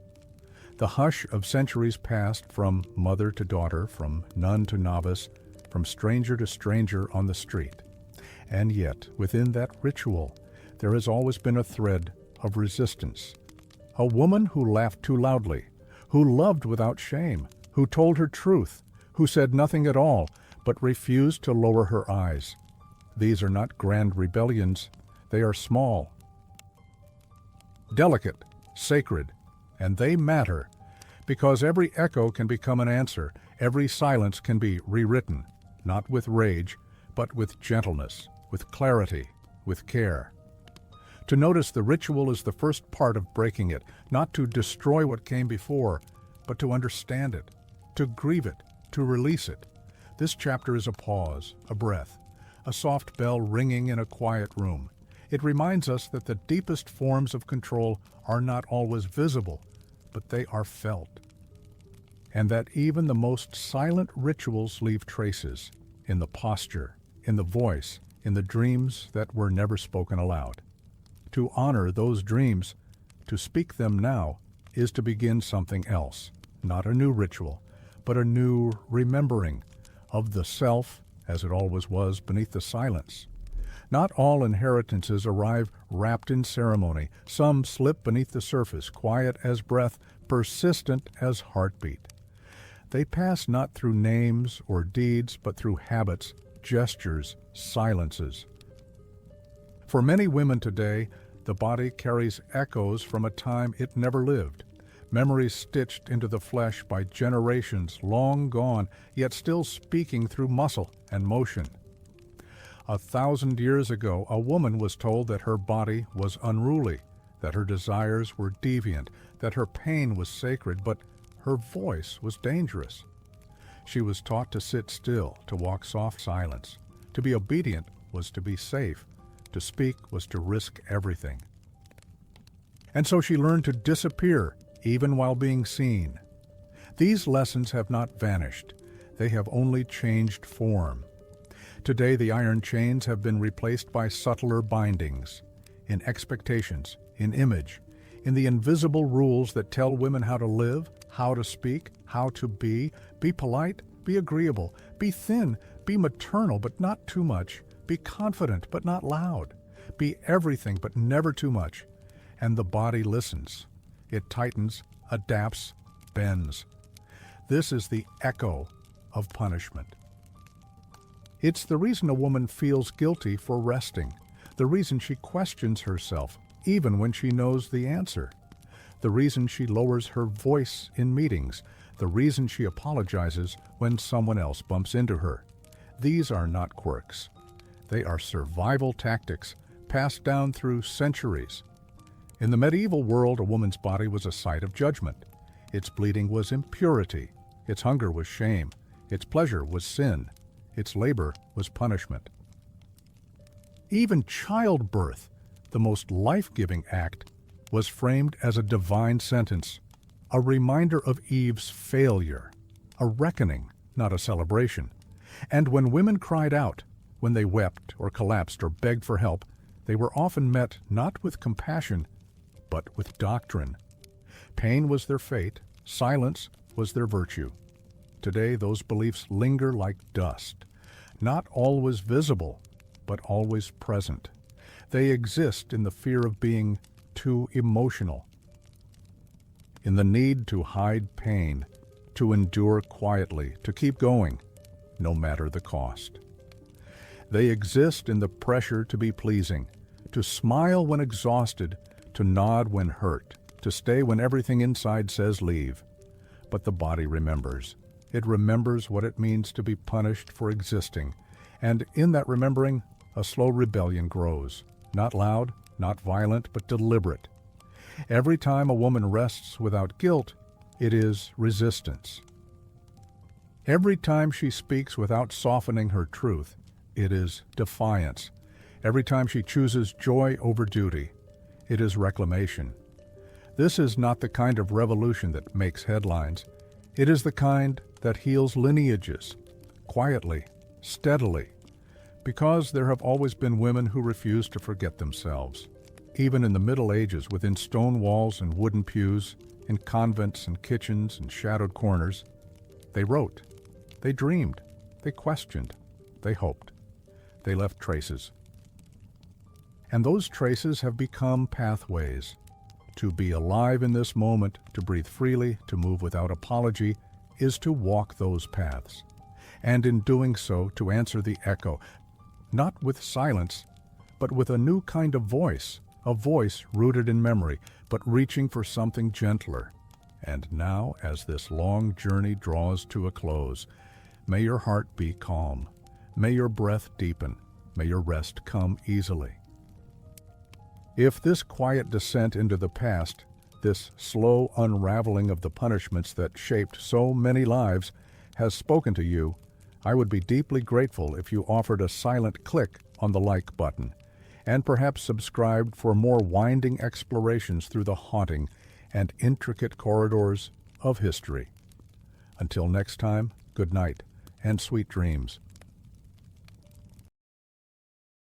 The hush of centuries past, from mother to daughter, from nun to novice, from stranger to stranger on the street. And yet, within that ritual, there has always been a thread of resistance. A woman who laughed too loudly, who loved without shame, who told her truth, who said nothing at all, but refused to lower her eyes. These are not grand rebellions. They are small, delicate, sacred, and they matter because every echo can become an answer. Every silence can be rewritten, not with rage, but with gentleness, with clarity, with care. To notice the ritual is the first part of breaking it, not to destroy what came before, but to understand it, to grieve it, to release it. This chapter is a pause, a breath, a soft bell ringing in a quiet room. It reminds us that the deepest forms of control are not always visible, but they are felt. And that even the most silent rituals leave traces in the posture, in the voice, in the dreams that were never spoken aloud. To honor those dreams, to speak them now, is to begin something else, not a new ritual, but a new remembering of the self as it always was beneath the silence. Not all inheritances arrive wrapped in ceremony. Some slip beneath the surface, quiet as breath, persistent as heartbeat. They pass not through names or deeds, but through habits, gestures, silences. For many women today, the body carries echoes from a time it never lived. Memories stitched into the flesh by generations long gone, yet still speaking through muscle and motion. 1,000 years ago, a woman was told that her body was unruly, that her desires were deviant, that her pain was sacred, but her voice was dangerous. She was taught to sit still, to walk soft silence. To be obedient was to be safe. To speak was to risk everything. And so she learned to disappear, even while being seen. These lessons have not vanished. They have only changed form. Today, the iron chains have been replaced by subtler bindings, in expectations, in image, in the invisible rules that tell women how to live, how to speak, how to be polite, be agreeable, be thin, be maternal but not too much, be confident but not loud, be everything but never too much. And the body listens. It tightens, adapts, bends. This is the echo of punishment. It's the reason a woman feels guilty for resting, the reason she questions herself, even when she knows the answer, the reason she lowers her voice in meetings, the reason she apologizes when someone else bumps into her. These are not quirks. They are survival tactics passed down through centuries. In the medieval world, a woman's body was a site of judgment. Its bleeding was impurity. Its hunger was shame. Its pleasure was sin. Its labor was punishment. Even childbirth, the most life-giving act, was framed as a divine sentence, a reminder of Eve's failure, a reckoning, not a celebration. And when women cried out, when they wept or collapsed or begged for help, they were often met not with compassion, but with doctrine. Pain was their fate, silence was their virtue. Today, those beliefs linger like dust, not always visible, but always present. They exist in the fear of being too emotional, in the need to hide pain, to endure quietly, to keep going, no matter the cost. They exist in the pressure to be pleasing, to smile when exhausted, to nod when hurt, to stay when everything inside says leave. But the body remembers. It remembers what it means to be punished for existing, and in that remembering, a slow rebellion grows. Not loud, not violent, but deliberate. Every time a woman rests without guilt, It is resistance. Every time she speaks without softening her truth, it is defiance. Every time she chooses joy over duty, it is reclamation. This is not the kind of revolution that makes headlines. It is the kind that heals lineages, quietly, steadily, because there have always been women who refuse to forget themselves. Even in the Middle Ages, within stone walls and wooden pews, in convents and kitchens and shadowed corners, they wrote, they dreamed, they questioned, they hoped. They left traces. And those traces have become pathways. To be alive in this moment, to breathe freely, to move without apology, is to walk those paths. And in doing so, to answer the echo, not with silence, but with a new kind of voice, a voice rooted in memory, but reaching for something gentler. And now, as this long journey draws to a close, may your heart be calm. May your breath deepen. May your rest come easily. If this quiet descent into the past, this slow unraveling of the punishments that shaped so many lives, has spoken to you, I would be deeply grateful if you offered a silent click on the like button, and perhaps subscribed for more winding explorations through the haunting and intricate corridors of history. Until next time, good night and sweet dreams.